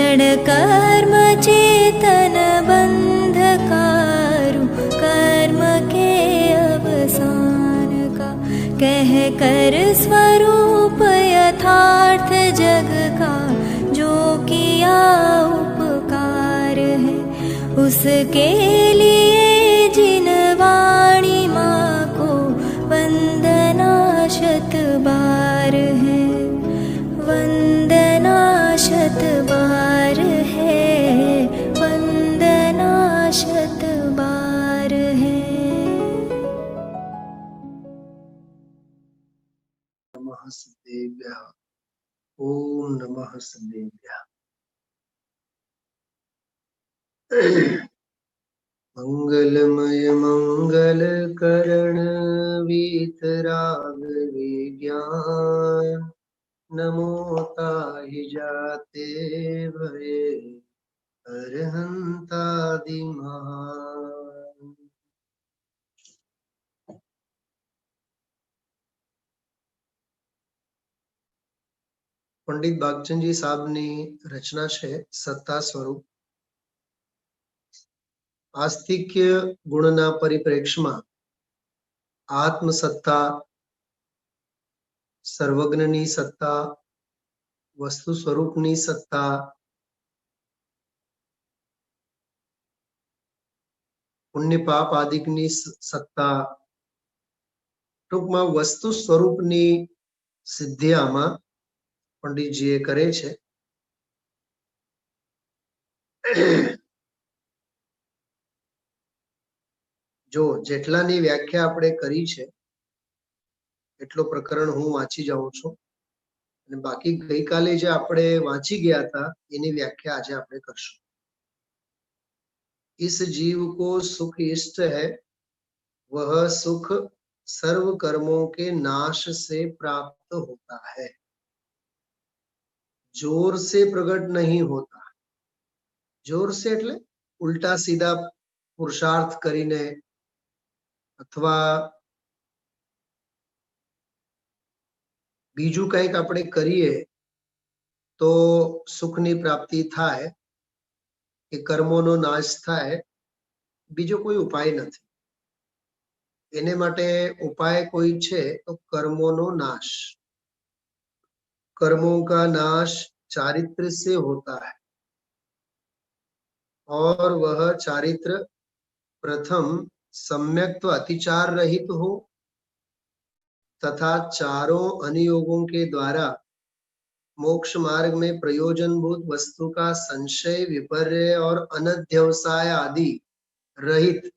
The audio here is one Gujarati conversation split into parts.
क्षण कर्म चेतन बंधकारु, कर्म के अवसान का कह कर स्वरूप यथार्थ जग का, जो किया उपकार है उसके लिए जिन वाणी माँ को वंदना शत बार है, वंदना शत बार है, वंदना शत बार है। नमः सिद्धेभ्यः। ओम नमः सिद्धेभ्यः। मंगलमय मंगल करण वीतराग विज्ञान, नमो ताहि जाते भये अरहंतादि महान। पंडित बागचंदजी साहबनी रचना है सत्ता स्वरूप। आस्तिक्य गुणना परिप्रेक्ष्यમાં आत्मसत्ता, सर्वज्ञनी सत्ता, वस्तु स्वरूपनी सत्ता, पुण्य पाप आदिकनी सत्ता, टूंकમાં वस्तु स्वरूपनी सिद्धि आमा पंडितजीए करे छे। जो જેટલાની વ્યાખ્યા આપણે કરી છે એટલો પ્રકરણ હું વાંચી જાઉં છું, અને બાકી ગઈકાલે જે આપણે વાંચી ગયા હતા એની વ્યાખ્યા આજે આપણે કરશું। इस जीव को सुख इष्ट है, वह सुख सर्व कर्मों के नाश से प्राप्त होता है, जोर से प्रकट नहीं होता। जोर से એટલે ઉલટા સીધા પુરુષાર્થ કરીને अथवा बीजू कईक આપણે કરીએ તો સુખની પ્રાપ્તિ થાય કે કર્મોનો નાશ થાય, બીજો કોઈ ઉપાય નથી। એને માટે ઉપાય કોઈ છે તો કર્મોનો નાશ। कर्मों का नाश चारित्र से होता है, और वह चारित्र प्रथम सम्यक्त्व अतिचार रहित हो तथा चारों अनुयोगों के द्वारा मोक्ष मार्ग में प्रयोजनभूत वस्तु का संशय, विपर्य और अनध्यवसाय आदि रहित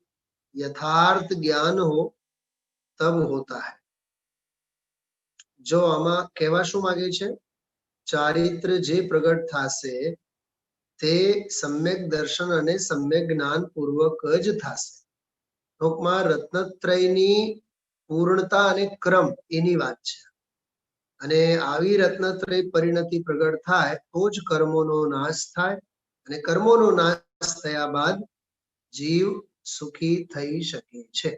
यथार्थ ज्ञान हो तब होता है। जो आमा कहेवा शुं मांगे छे, चारित्र जे प्रगट थाशे ते सम्यक दर्शन अने सम्यक ज्ञान पूर्वक ज थाशे। टूंकमां रत्नत्रयनी पूर्णता अने क्रम एनी वात छे, अने आवी रत्नत्रय परिणति प्रगट थाय तो ज कर्मोनो नाश थाय, अने कर्मोनो नाश थया बाद जीव सुखी थई शके छे,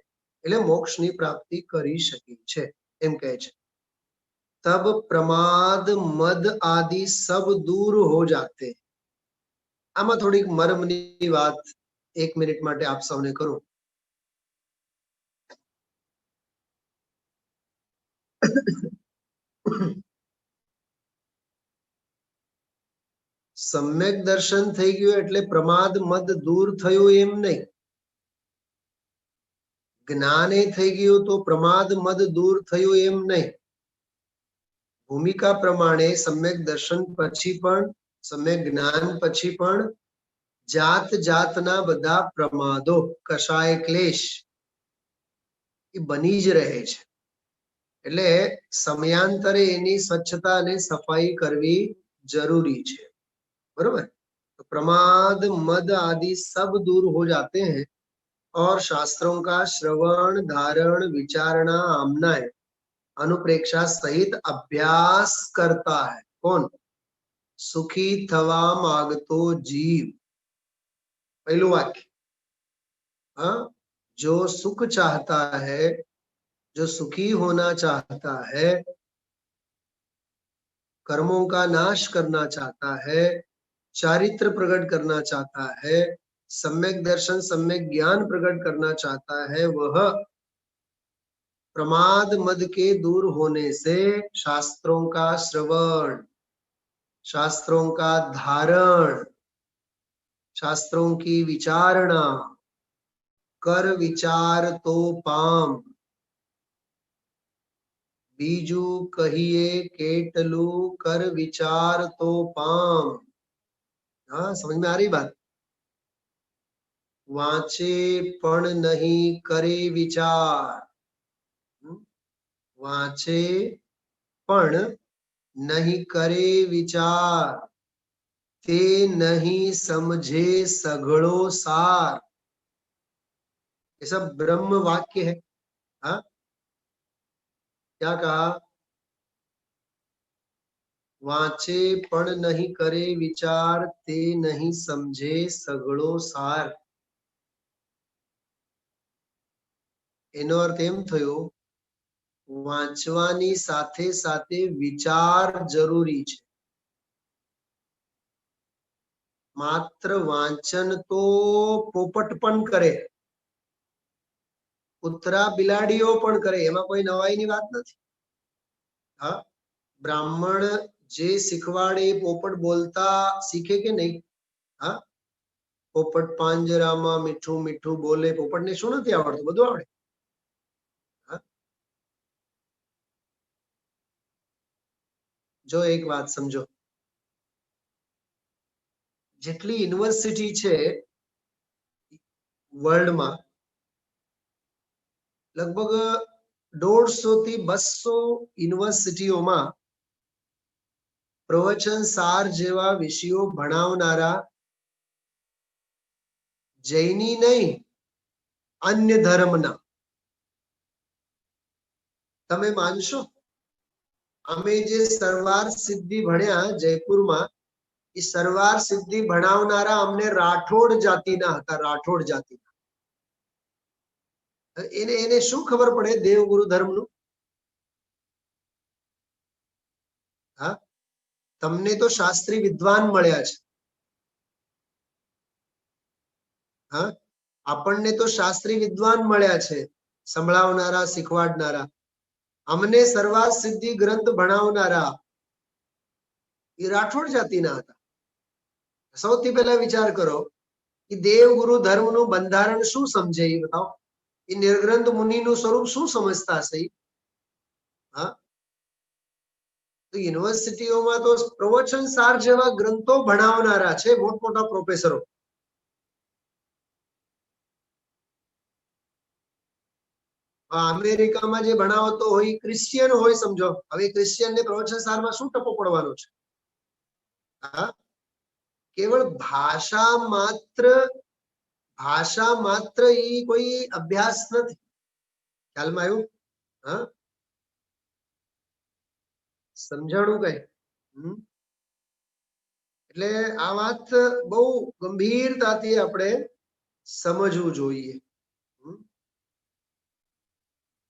એટલે મોક્ષની પ્રાપ્તિ કરી શકે છે એમ કહે છે। तब प्रमाद मद आदि सब दूर हो जाते। आमा थोड़ी मर्मनी बात एक मिनिट माटे आप सौने करूं। सम्यक दर्शन थई गयुं एटले प्रमाद मद दूर थयुं एम नहीं। ज्ञाने थई गयुं तो प्रमाद मद दूर थयुं एम नहीं। भूमिका प्रमाणे सम्यक दर्शन पछी पण, सम्यक ज्ञान पछी पण जात जातना बधा प्रमादो, कषाय क्लेश ए बनी ज रहे छे। એટલે સમયાંતરે એની સ્વચ્છતા અને સફાઈ કરવી જરૂરી છે, बरोबर। तो प्रमाद मद आदि सब दूर हो जाते हैं और शास्त्रों का श्रवण, धारण, विचारणा, आमनाएं, अनुप्रेक्षा सहित अभ्यास करता है। कौन? सुखी थवा मागतो जीव। पहलू वाक्य, हाँ, जो सुख चाहता है, जो सुखी होना चाहता है, कर्मों का नाश करना चाहता है, चारित्र प्रकट करना चाहता है, सम्यक दर्शन सम्यक ज्ञान प्रकट करना चाहता है, वह प्रमाद मद के दूर होने से शास्त्रों का श्रवण, शास्त्रों का धारण, शास्त्रों की विचारणा कर विचार तो पाम, बीजू कहिए केटलू कर विचार तो पाम। हाँ, समझ में आ रही बात? वांचे पण नहीं करे विचार, वांचे पण नहीं करे विचार, ते नहीं समझे सघळो सार। ये सब ब्रह्म वाक्य है। हाँ, क्या कहा? वांचे पण नहीं करे विचार, ते नहीं समझे सगळो सार। એનો અર્થ એમ થયો, વાંચવાની સાથે સાથે વિચાર જરૂરી છે। માત્ર વાંચન તો પોપટ પણ કરે, કૂતરા બિલાડીઓ પણ કરે, એમાં કોઈ નવાઈની વાત નથી। હા, બ્રાહ્મણ જે શીખવાડે પોપટ બોલતા શીખે કે નહીં? હા, પોપટ પાંજરામાં મીઠું મીઠું બોલે, પોપટને શું નથી આવડતું? બધું આવડે। જો એક વાત સમજો, જેટલી યુનિવર્સિટી છે વર્લ્ડમાં, લગભગ 150 થી 200 યુનિવર્સિટીઓમાં પ્રવચન સાર જેવા વિષયો ભણાવનારા જૈની નહીં, અન્ય ધર્મના। તમે માનશો, અમે જે સરવાર સિદ્ધિ ભણ્યા જયપુરમાં, એ સરવાર સિદ્ધિ ભણાવનારા અમને રાઠોડ જાતિના હતા, રાઠોડ જાતિના। એને શું ખબર પડે દેવગુરુ ધર્મનું? હા, તમને તો શાસ્ત્રી વિદ્વાન મળ્યા છે। હા, આપણને તો શાસ્ત્રી વિદ્વાન મળ્યા છે, સંભળાવનારા, શીખવાડનારા। અમને સરવાર સિદ્ધિ ગ્રંથ ભણાવનારા એ રાઠોડ જાતિના હતા। સૌથી પહેલા વિચાર કરો કે દેવગુરુ ધર્મનું બંધારણ શું સમજે, એ બતાવો। એ નિર્ગ્રંથ મુનિનું સ્વરૂપ શું સમજતા હશે? હા, તો યુનિવર્સિટીઓમાં તો પ્રવચન સાર જેવા ગ્રંથો ભણાવનારા છે મોટમોટા પ્રોફેસરો। અમેરિકામાં જે ભણાવતો હોય ક્રિશ્ચિયન હોય, સમજો। હવે ક્રિશ્ચિયન ને પ્રવચન સારમાં શું ટપો પડવાનો છે? હા, કેવળ ભાષા માત્ર ઈ કોઈ અભ્યાસ નથી। ખ્યાલમાં આવ્યું? હા, સમજાણું કઈ? એટલે આ વાત બહુ ગંભીરતાથી આપણે સમજવું જોઈએ।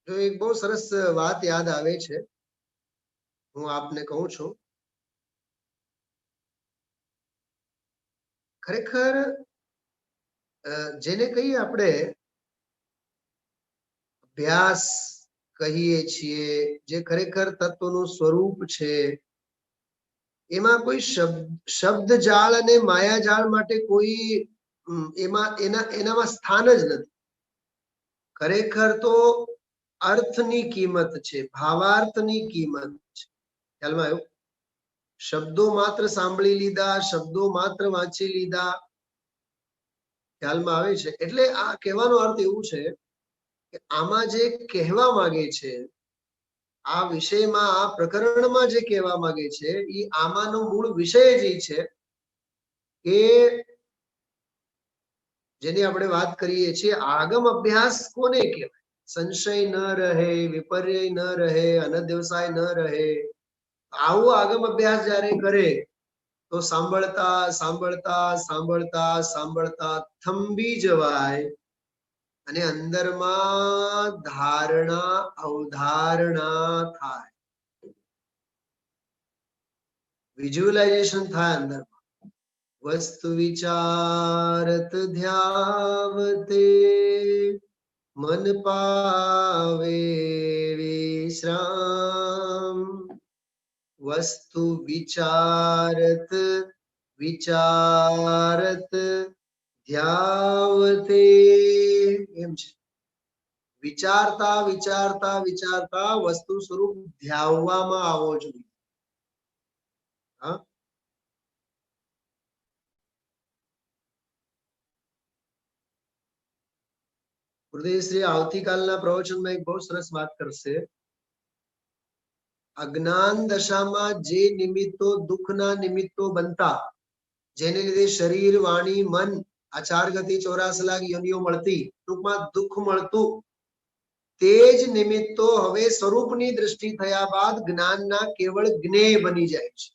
જો એક બહુ સરસ વાત યાદ આવે છે, હું આપને કહું છું। ખરેખર જેને કહીએ આપણે અભ્યાસ કહીએ છીએ, જે ખરેખર તત્વનું સ્વરૂપ છે, એમાં કોઈ શબ્દ જાળ અને માયાજાળ માટે કોઈ એનામાં સ્થાન જ નથી। ખરેખર તો અર્થની કિંમત છે, ભાવાર્થની કિંમત છે। ખ્યાલમાં આવ્યું? શબ્દો માત્ર સાંભળી લીધા, શબ્દો માત્ર વાંચી લીધા, ખ્યાલમાં આવે છે? એટલે આ કહેવાનો અર્થ એવું છે કે આમાં જે કહેવા માંગે છે, આ વિષયમાં, આ પ્રકરણમાં જે કહેવા માંગે છે, એ આમાંનો મૂળ વિષય જ છે કે જેની આપણે વાત કરીએ છીએ, આગમ અભ્યાસ કોને કહેવાય? સંશય ન રહે, વિપર્ય ન રહે, અનધ્યવસાય ન રહે, આવો આગમ અભ્યાસ જ્યારે કરે તો સાંભળતા સાંભળતા સાંભળતા સાંભળતા થંભી જવાય અને અંદરમાં ધારણા અવધારણા થાય, વિઝ્યુઅલાઇઝેશન થાય અંદરમાં। वस्तु विचारत ध्यावते मन पावे विश्राम। वस्तु विचारत विचारत ધ્યાવતે એમ છે. વિચારતા વિચારતા વિચારતા વસ્તુ સ્વરૂપ ધ્યાવવામાં આવવો જોઈએ. હા, ગુરુદેવશ્રી આવતીકાલના પ્રવચનમાં એક બહુ સરસ વાત કરશે. અજ્ઞાન દશામાં જે નિમિત્તો દુઃખના નિમિત્તો બનતા, જેને લીધે શરીર વાણી મન આ 4 ગતિ 84 લાખ યોનિઓ મળતી, ટૂંકમાં દુઃખ મળતું, તે જ નિમિત્તો હવે સ્વરૂપની દ્રષ્ટિ થયા બાદ જ્ઞાનના કેવળ જ્ઞેય બની જાય છે.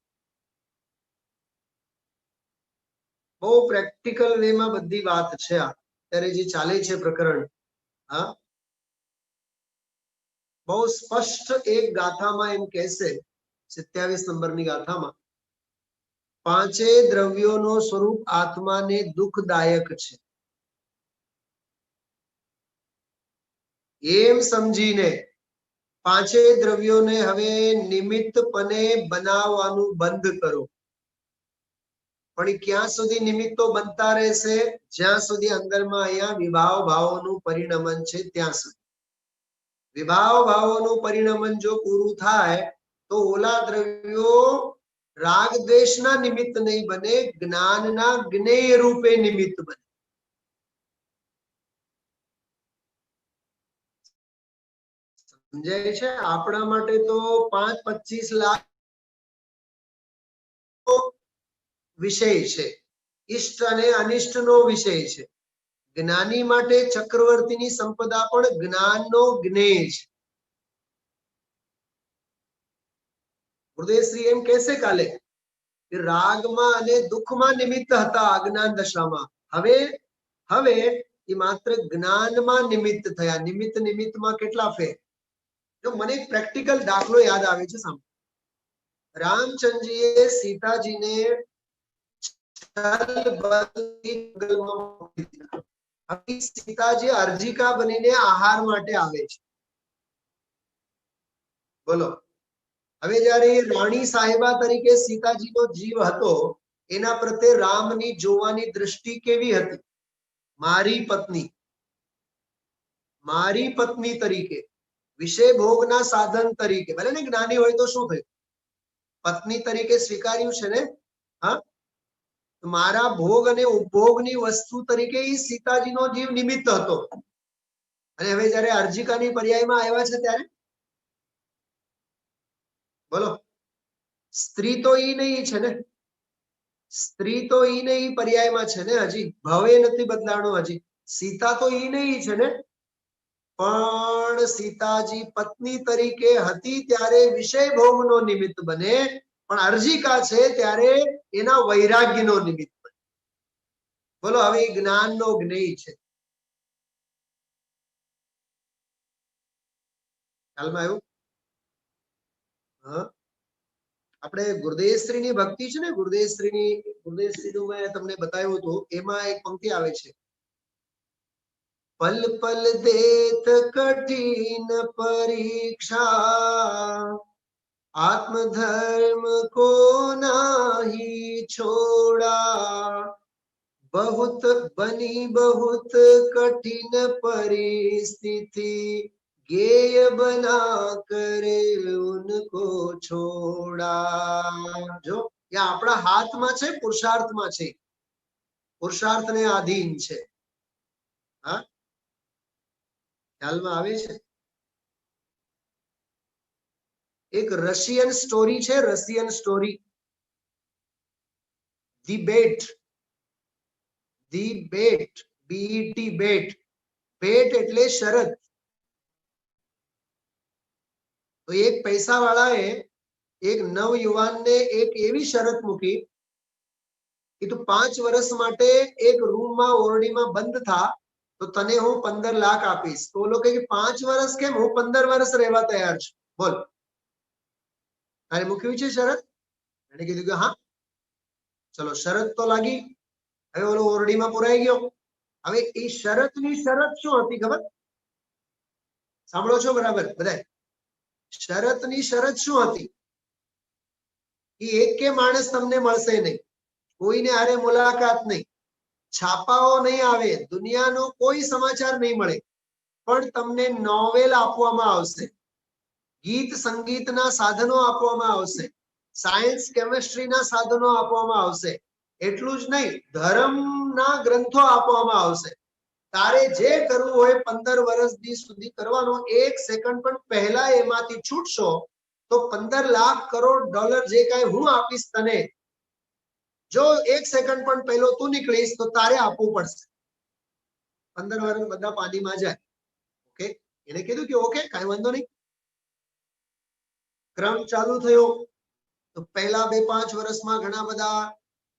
બહુ પ્રેક્ટિકલ વેમાં બધી વાત છે. અત્યારે જે ચાલે છે પ્રકરણ, હા, બહુ સ્પષ્ટ એક ગાથામાં એમ કહેશે, 27 નંબરની ગાથામાં, પાંચે દ્રવ્યોનો સ્વરૂપ આત્માને દુઃખદાયક છે એમ સમજીને પાંચે દ્રવ્યોને હવે નિમિત્તપણે બનાવવાનું બંધ કરો. પણ ક્યાં સુધી નિમિત્તો બનતા રહેશે? જ્યાં સુધી અંદરમાં અહીંયા વિભાવ ભાવોનું પરિણમન છે ત્યાં સુધી. વિભાવ ભાવોનું પરિણમન જો પૂરું થાય તો ઓલા દ્રવ્યો રાગ દ્વેષના નિમિત્ત નહીં બને, જ્ઞાનના જ્ઞેય રૂપે નિમિત્ત બને. સમજાય છે? આપણા માટે તો 5-25 લાખ વિષય છે, ઈષ્ટ અને અનિષ્ટ નો વિષય છે. જ્ઞાની માટે ચક્રવર્તીની સંપદા પણ જ્ઞાનનો જ્ઞેય છે. ગુરુદેવશ્રી એમ કહેશે કાલે કે રાગમાં અને દુઃખમાં નિમિત્ત હતા અજ્ઞાન દશામાં, હવે એ માત્ર જ્ઞાનમાં નિમિત્ત થયા. નિમિત્ત નિમિત્તમાં કેટલા ફેર? જો મને એક પ્રેક્ટિકલ દાખલો યાદ આવે છે. સાંભળો. રામચંદ્રજીએ સીતાજીને સીતાજી અર્જિકા બનીને આહાર માટે આવે છે. બોલો, હવે જયારે રાણી સાહેબા તરીકે સીતાજીનો જીવ હતો, એના પ્રત્યે રામની જોવાની દ્રષ્ટિ કેવી હતી? મારી પત્ની તરીકે, વિષય ભોગના સાધન તરીકે. ભલે ને જ્ઞાની હોય તો શું થયું? પત્ની તરીકે સ્વીકાર્યું છે ને. હા, મારા ભોગ અને ઉપભોગની વસ્તુ તરીકે એ સીતાજીનો જીવ નિમિત્ત હતો. અને હવે જયારે અર્જિકાની પર્યાયમાં આવ્યા છે ત્યારે બોલો, સ્ત્રી તો ઈ નહીં છે ને, સ્ત્રી તો ઈ નહીં પર્યાયમાં છે ને, હજી ભવે નથી બદલાણો, હજી સીતા તો ઈ નહીં છે ને. પણ સીતાજી પત્ની તરીકે હતી ત્યારે વિષય ભોગનો નિમિત્ત બને, પણ અર્જિકા છે ત્યારે એના વૈરાગ્યનો નિમિત્ત બને. બોલો, હવે જ્ઞાનનો જ્ઞેય છે. ખ્યાલમાં આવ્યું? આપણે ગુરુદેવશ્રીની ભક્તિ છે ને, ગુરુદેવશ્રીનું મેં તમને બતાવ્યું હતું, એમાં એક પંક્તિ આવે છે, પલ પલ દેત કઠિન પરીક્ષા, आत्मधर्म को नाही छोड़ा, बहुत बनी बहुत कठिन परिस्थिति, गेय बना करे उनको छोड़ा. જો એ આપણા હાથમાં છે, પુરુષાર્થમાં છે, પુરુષાર્થને આધીન છે. હા, ખ્યાલમાં આવે છે? એક રશિયન સ્ટોરી છે, Russian story, the bet. BET, bet. Bet એટલે શરત. તો એક પૈસા વાળાએ એક નવયુવાનને એક એવી શરત મૂકી કે તું 5 વર્ષ માટે એક રૂમમાં ઓરડીમાં બંધ થા, તો તને હું 15 લાખ આપીશ. તો લોકો કે 5 વર્ષ કેમ? હું 15 વર્ષ રહેવા તૈયાર છું. બોલ, તારે મૂક્યું છે શરત? એને કીધું કે હા, ચલો શરત તો લાગી, હવે ઓલો ઓરડીમાં પુરાઈ ગયો. હવે એ શરતની શરત શું હતી ખબર? સાંભળો છો બરાબર બધાય? શરતની શરત શું હતી? કે એક કે માણસ તમને મળશે નહીં, કોઈને હારે મુલાકાત નહીં, છાપાઓ નહીં આવે, દુનિયાનો કોઈ સમાચાર નહીં મળે, પણ તમને નોવેલ આપવામાં આવશે, ગીત સંગીતના સાધનો આપવામાં આવશે, સાયન્સ કેમિસ્ટ્રીના સાધનો આપવામાં આવશે. એટલું જ નહીં, ધર્મના ગ્રંથો આપવામાં આવશે. તારે જે કરવું હોય 15 વર્ષ સુધી કરવાનો. 1 સેકન્ડ પણ પહેલા એમાંથી છૂટશો તો 15 લાખ કરોડ ડોલર જે કાંઈ હું આપીશ તને, જો 1 સેકન્ડ પણ પહેલો તું નીકળીશ તો તારે આપવું પડશે. 15 વર્ષ બધા પાણીમાં જાય. ઓકે, એને કીધું કે ઓકે કાંઈ વાંધો નહીં. ક્રમ ચાલુ થયો તો પહેલા 2-5 વર્ષમાં ઘણા બધા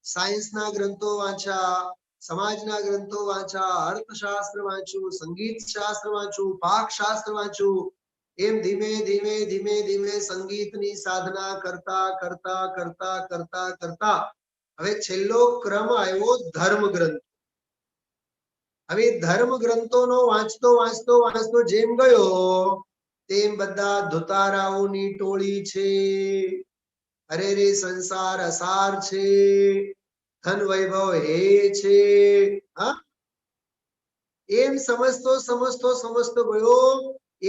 સાયન્સના ગ્રંથો વાંચ્યા, સમાજના ગ્રંથો વાંચ્યા, અર્થશાસ્ત્ર વાંચ્યું, સંગીત શાસ્ત્ર વાંચ્યું, પાકશાસ્ત્ર વાંચ્યું. એમ ધીમે ધીમે ધીમે ધીમે સંગીતની સાધના કરતા કરતા કરતા કરતા કરતા હવે છેલ્લો ક્રમ આવ્યો ધર્મ ગ્રંથ. હવે ધર્મ ગ્રંથોનો વાંચતો વાંચતો વાંચતો જેમ ગયો તેમ બધા ધુતારાઓની ટોળી છે, અરે રે સંસાર અસાર છે, ધન વૈભવ હે છે, હા, એમ સમજતો સમજતો સમજતો ગયો.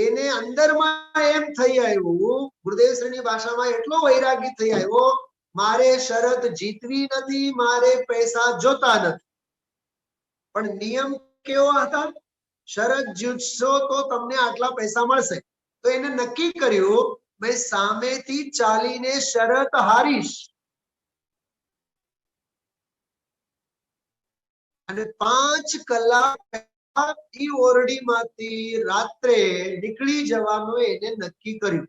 એને અંદરમાં એમ થઈ આવ્યું, ગુરુદેવશ્રીની ભાષામાં એટલો વૈરાગી થઈ આવ્યો, મારે શરત જીતવી નથી, મારે પૈસા જોતા નથી. પણ નિયમ કેવો હતા? શરત જીતશો તો તમને આટલા પૈસા મળશે. તો એને નક્કી કર્યું મેં સામેથી ચાલીને શરત હારીશ અને 5 કલાક ઓરડીમાંથી રાત્રે નીકળી જવાનું એને નક્કી કર્યું.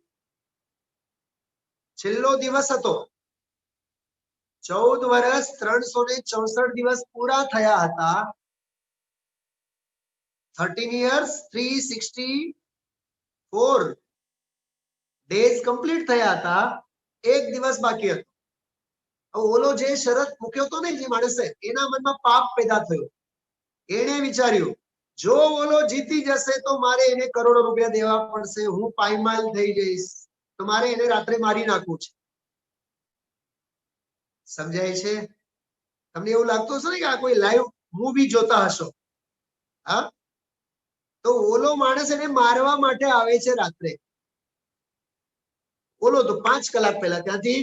છેલ્લો દિવસ હતો. 14 વર્ષ 364 દિવસ પૂરા થયા હતા. 13 years 364 days કમ્પ્લીટ થયા હતા. એક દિવસ બાકી હતો. ઓલો જે શરત મૂક્યો હતો ને જે માણસે, એના મનમાં પાપ પેદા થયો. એને વિચાર્યું જો ઓલો જીતી જશે તો મારે એને કરોડો રૂપિયા દેવા પડશે, હું પાયમાલ થઈ જઈશ, તો મારે એને રાત્રે મારી નાખવું છે. સમજાય છે? તમને એવું લાગતું હશે ને કે આ કોઈ લાઈવ મૂવી જોતા હશો? હા, તો ઓલો માણસ એને મારવા માટે આવે છે રાત્રે. ઓલો તો 5 કલાક પહેલા ત્યાંથી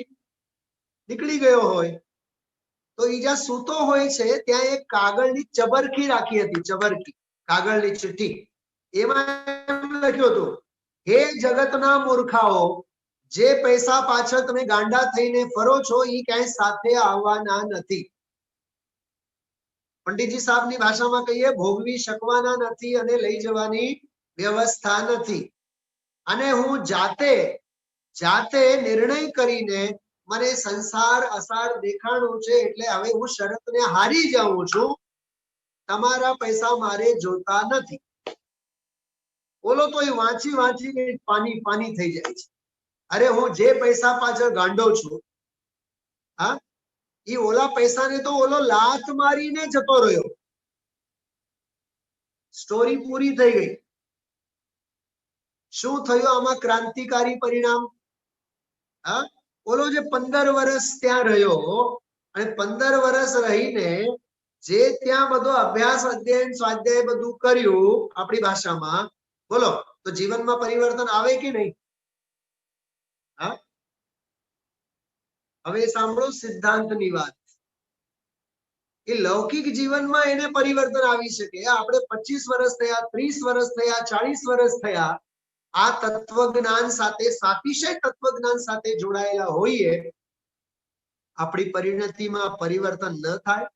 નીકળી ગયો હોય. તો ઈ જ્યાં સૂતો હોય છે ત્યાં એક કાગળની ચબરકી રાખી હતી, ચબરકી, કાગળની ચિઠ્ઠી. એમાં લખ્યું હતું, હે જગતના મૂર્ખાઓ, જે પૈસા પાછળ તમે ગાંડા થઈને ફરો છો ઈ ક્યાંય સાથે આવવાના નથી. પંડિતજી સાહેબની ભાષામાં કહીએ, ભોગવી શકવાના નથી અને લઈ જવાની વ્યવસ્થા નથી. અને હું જાતે નિર્ણય કરીને મને સંસાર અસાર દેખાણું છે, એટલે હવે હું શરતને હારી જાઉં છું. તમારા પૈસા મારે જોતા નથી. ઓલો તો એ વાંચી વાંચીને પાણી પાણી થઈ જાય છે. અરે હું જે પૈસા પાછળ ગાંડો છું, હા, એ ઓલા પૈસાને તો ઓલો લાત મારીને જતો રહ્યો. સ્ટોરી પૂરી થઈ ગઈ. શું થયું આમાં ક્રાંતિકારી પરિણામ? હા, ઓલો જે 15 વર્ષ ત્યાં રહ્યો અને 15 વર્ષ રહીને જે ત્યાં બધો અભ્યાસ અધ્યયન સ્વાધ્યાય બધું કર્યું આપણી ભાષામાં, બોલો તો જીવનમાં પરિવર્તન આવે કે નહીં? હા, હવે સાંભળો સિદ્ધાંતની વાત. એ લૌકિક જીવનમાં એને પરિવર્તન આવી શકે. આપણે 25 વર્ષ થયા, 30 વર્ષ થયા, 40 વર્ષ થયા, આ તત્વજ્ઞાન સાથે, સાતિશય તત્વજ્ઞાન સાથે જોડાયેલા હોઈએ, આપણી પરિણતિમાં પરિવર્તન ન થાય,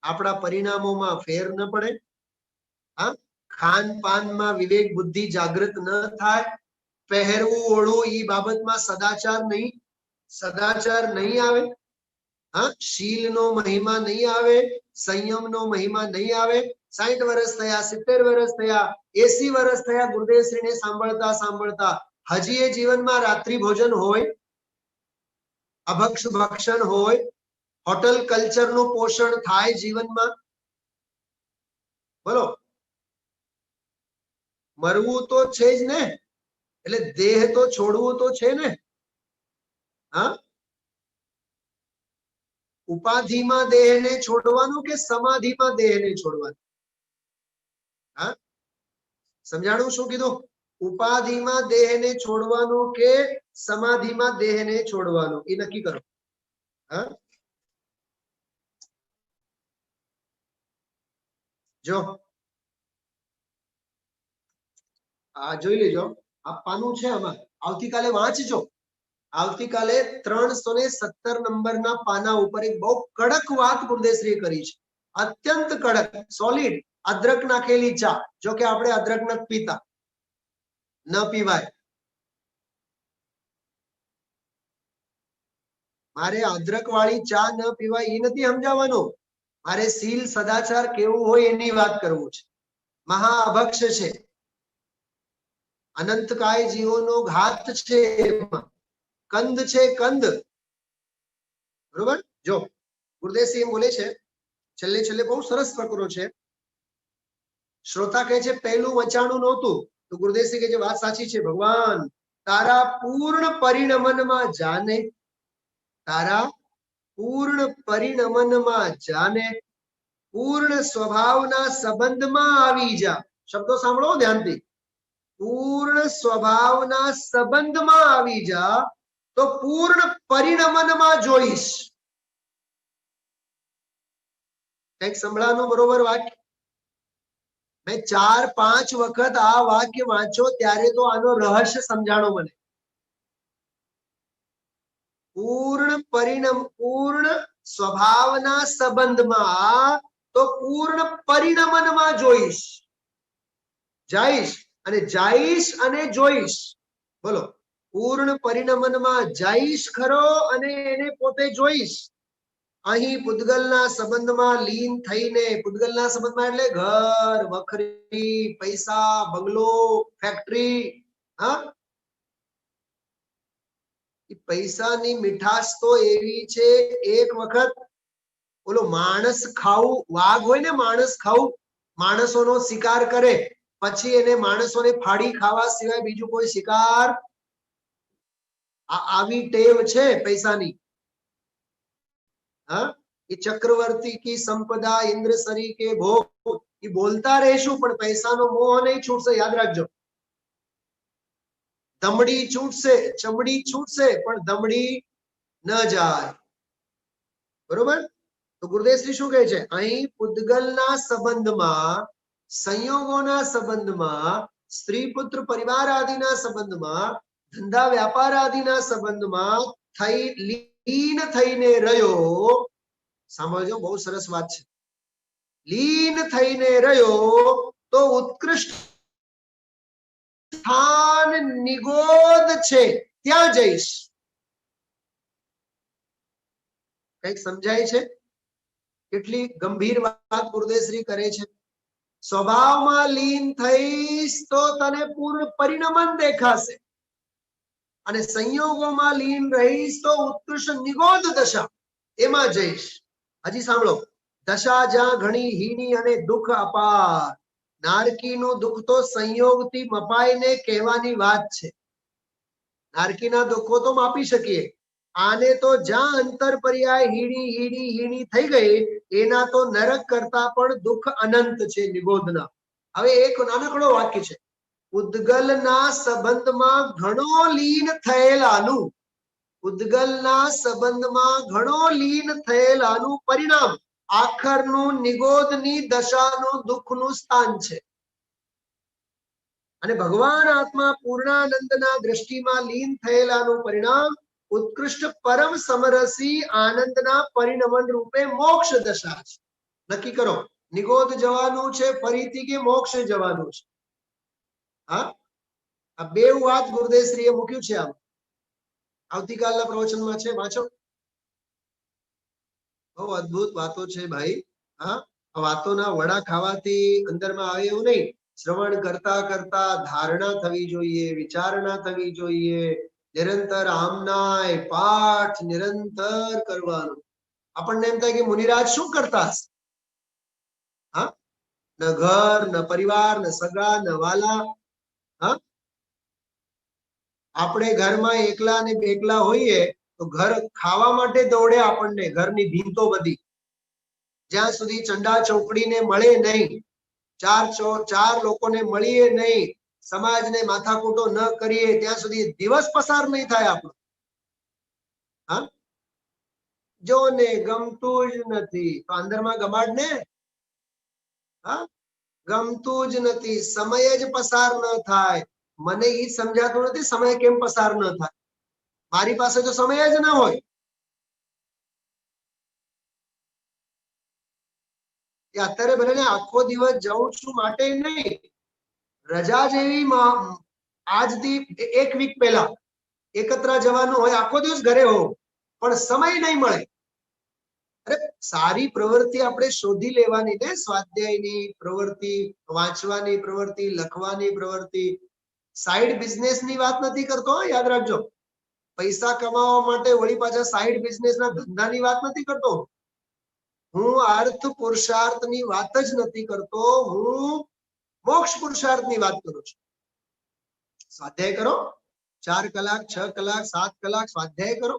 આપણા પરિણામોમાં ફેર ન પડે, હા, ખાન પાનમાં વિવેક બુદ્ધિ જાગૃત ન થાય, પહેરવું ઓળવું એ બાબતમાં સદાચાર નહીં આવે, હા, શીલનો મહિમા નહીં આવે, સંયમનો મહિમા નહીં આવે. 60 વર્ષ થયા, 70 વર્ષ થયા, 80 વર્ષ થયા ગુરુદેવશ્રીને સાંભળતા સાંભળતા હજી એ જીવનમાં રાત્રિ ભોજન હોય, અભક્ષ ભક્ષણ હોય, હોટલ કલ્ચરનું પોષણ થાય જીવનમાં? બોલો, મરવું તો છે જ ને, એટલે દેહ તો છોડવું તો છે ને. હા, ઉપાધિમાં દેહને છોડવાનું કે સમાધિમાં દેહને છોડવાનું? હા, સમજાણું શું કીધું? ઉપાધિમાં દેહને છોડવાનું કે સમાધિમાં દેહને છોડવાનું, એ નક્કી કરો. હા, જો આ જોઈ લેજો, આપવાનું છે આમાં. આવતીકાલે વાંચજો. આવતીકાલે 317 નંબરના પાના ઉપર એક બહુ કડક વાત ગુરુદેવશ્રીએ કરી છે, અત્યંત કડક, સોલિડ. અદ્રક નાખેલી ચા, જો કે આપણે અદ્રક નથી પીતા, ન પીવાય. મારે અદ્રક વાળી ચા ન પીવાય એ નથી સમજાવવાનું, મારે શીલ સદાચાર કેવું હોય એની વાત કરવું છે. મહાઅભક્ષ છે, અનંતકાય જીવોનો ઘાત છે, કંદ છે, કંદ. બરોબર? જો ગુરુદેવસિંહ બોલે છે, છેલ્લે છેલ્લે બહુ સરસ ફકરો છે. શ્રોતા કહે છે પહેલું વચાણું નહોતું, તો ગુરુદેવસિંહ કહે છે વાત સાચી છે ભગવાન, તારા પૂર્ણ પરિણમનમાં જાને, તારા પૂર્ણ પરિણમનમાં જાને, પૂર્ણ સ્વભાવના સંબંધમાં આવી જા. શબ્દો સાંભળો ધ્યાનથી. પૂર્ણ સ્વભાવના સંબંધમાં આવી જા તો પૂર્ણ પરિણમનમાં જોઈશ. કઈક સંભળાનું બરોબર વાક્ય? મેં 4-5 વખત આ વાક્ય વાંચો ત્યારે તો આનો રહસ્ય સમજાણો મને. પૂર્ણ પરિણમ, પૂર્ણ સ્વભાવના સંબંધમાં તો પૂર્ણ પરિણમનમાં જોઈશ. જઈશ અને જઈશ અને જોઈશ. બોલો, પૂર્ણ પરિણમનમાં જઈશ ખરો અને એને પોતે જોઈશ. અહીં પૂતગલના સંબંધમાં લીન થઈને, પૂતગલના સંબંધમાં એટલે ઘર, વખરી, પૈસા, બંગલો, ફેક્ટરી. હા, પૈસાની મીઠાશ તો એવી છે, એક વખત ઓલો માણસ ખાવું, વાઘ હોય ને માણસ ખાવું, માણસોનો શિકાર કરે, પછી એને માણસોને ફાડી ખાવા સિવાય બીજું કોઈ શિકાર, આવી ટેવ છે પૈસાની. હા, એ ચક્રવર્તી કી સંપદા ઇન્દ્ર સરી કે ભોગ, એ બોલતા રહેશું પણ પૈસાનો મોહ નહીં છૂટશે, યાદ રાખજો. દમડી છૂટશે, ચમડી છૂટશે પણ દમડી ન જાય. બરોબર? તો ગુરુદેવશ્રી શું કહે છે અહીં? પૂતગલના સંબંધમાં, સંયોગોના સંબંધમાં, સ્ત્રી પુત્ર પરિવાર આદિના સંબંધમાં, ધંધા વ્યાપાર આદિના સંબંધમાં થઈ લીન થઈને રહ્યો. સાંભળજો, બહુ સરસ વાત છે. લીન થઈને રહ્યો તો ઉત્કૃષ્ટ સ્થાન નિગોદ છે, ત્યાં જઈશ. કઈક સમજાય છે? કેટલી ગંભીર વાત ગુરુદેવશ્રી કરે છે. સ્વભાવમાં લીન થઈશ તો તને પૂર્ણ પરિણમન દેખાશે, અને સંયોગોમાં લીન રહીશ તો ઉત્કૃષ્ટ નિગોદ દશા, એમાં જઈશ. હજી સાંભળો, દશા જ્યાં ઘણી હીની અને દુઃખ અપાર. નારકીનું દુઃખ તો સંયોગથી મપાઈને કહેવાની વાત છે. નારકીના દુઃખો તો માપી શકીએ, આને તો જ્યાં અંતર પર્યાય હીણી હીણી હીણી થઈ ગઈ, એના તો નરક કરતા પણ દુઃખ અનંત છે નિગોદના. હવે એક નાનકડો વાક્ય છે, ઉદ્ગલના સંબંધમાં ઘણો લીન થયેલાનું, ઉદ્ગલના સંબંધમાં ઘણો લીન થયેલાનું પરિણામ આખરનું નિગોદની દશાનું દુઃખનું સ્થાન છે. અને ભગવાન આત્મા પૂર્ણાનંદના દ્રષ્ટિમાં લીન થયેલાનું પરિણામ ઉત્કૃષ્ટ પરમ સમરસી આનંદના પરિણમન રૂપે મોક્ષ દશા છે. નક્કી કરો, નિગોદ જવાનું છે ફરીથી કે મોક્ષ જવાનું છે? હા, આ બે વાત ગુરુદેવશ્રીએ મૂક્યું છે. આમ આવતીકાલના પ્રવચનમાં છે, વાંચો. બહુ અદ્ભુત વાતો છે ભાઈ. હા, વાતોના વડા ખાવાથી અંદરમાં આવે એવું નહીં. શ્રવણ કરતા કરતા ધારણા થવી જોઈએ, વિચારણા થવી જોઈએ. નિરંતર આમનાય પાઠ નિરંતર કરવાનું. આપણને એમ થાય કે મુનિરાજ શું કરતા હશે? હા, ન ઘર, ન પરિવાર, ન સગા, ન વાલા. હા, આપણે ઘરમાં એકલા ને બેકલા હોઈએ તો ઘર ખાવા માટે દોડે આપણને, ઘરની ભીંતો બધી. જ્યાં સુધી ચંડા ચોકડીને મળે નહીં, ચાર લોકોને મળીએ નહીં, સમાજને માથાકૂટો ન કરીએ ત્યાં સુધી દિવસ પસાર નહીં થાય આપણો. હા, જો ને ગમતું જ નથી તો અંદરમાં ગમાડ ને. હા, ગમતું જ નથી, સમય જ પસાર ન થાય. મને ઈ સમજાતું નથી સમય કેમ પસાર ન થાય. મારી પાસે તો સમય જ ના હોય. અત્યારે ભલે આખો દિવસ જઉં છું માટે નહીં, રજા જેવી આજથી 1 વીક પહેલા એકત્ર જવાનું હોય, આખો દિવસ ઘરે હો પણ સમય નહીં મળે. અરે સારી પ્રવૃત્તિ આપણે શોધી લેવાની ને, સ્વાધ્યાયની પ્રવૃત્તિ, વાંચવાની પ્રવૃત્તિ, લખવાની પ્રવૃત્તિ. સાઈડ બિઝનેસ ની વાત નથી કરતો, યાદ રાખજો. પૈસા કમાવા માટે વળી પાછા સાઈડ બિઝનેસ ના ધંધાની વાત નથી કરતો. હું અર્થ પુરુષાર્થની વાત જ નથી કરતો, હું મોક્ષ પુરુષાર્થની વાત કરું છું. સ્વાધ્યાય કરો, 4 કલાક, 6 કલાક, 7 કલાક સ્વાધ્યાય કરો.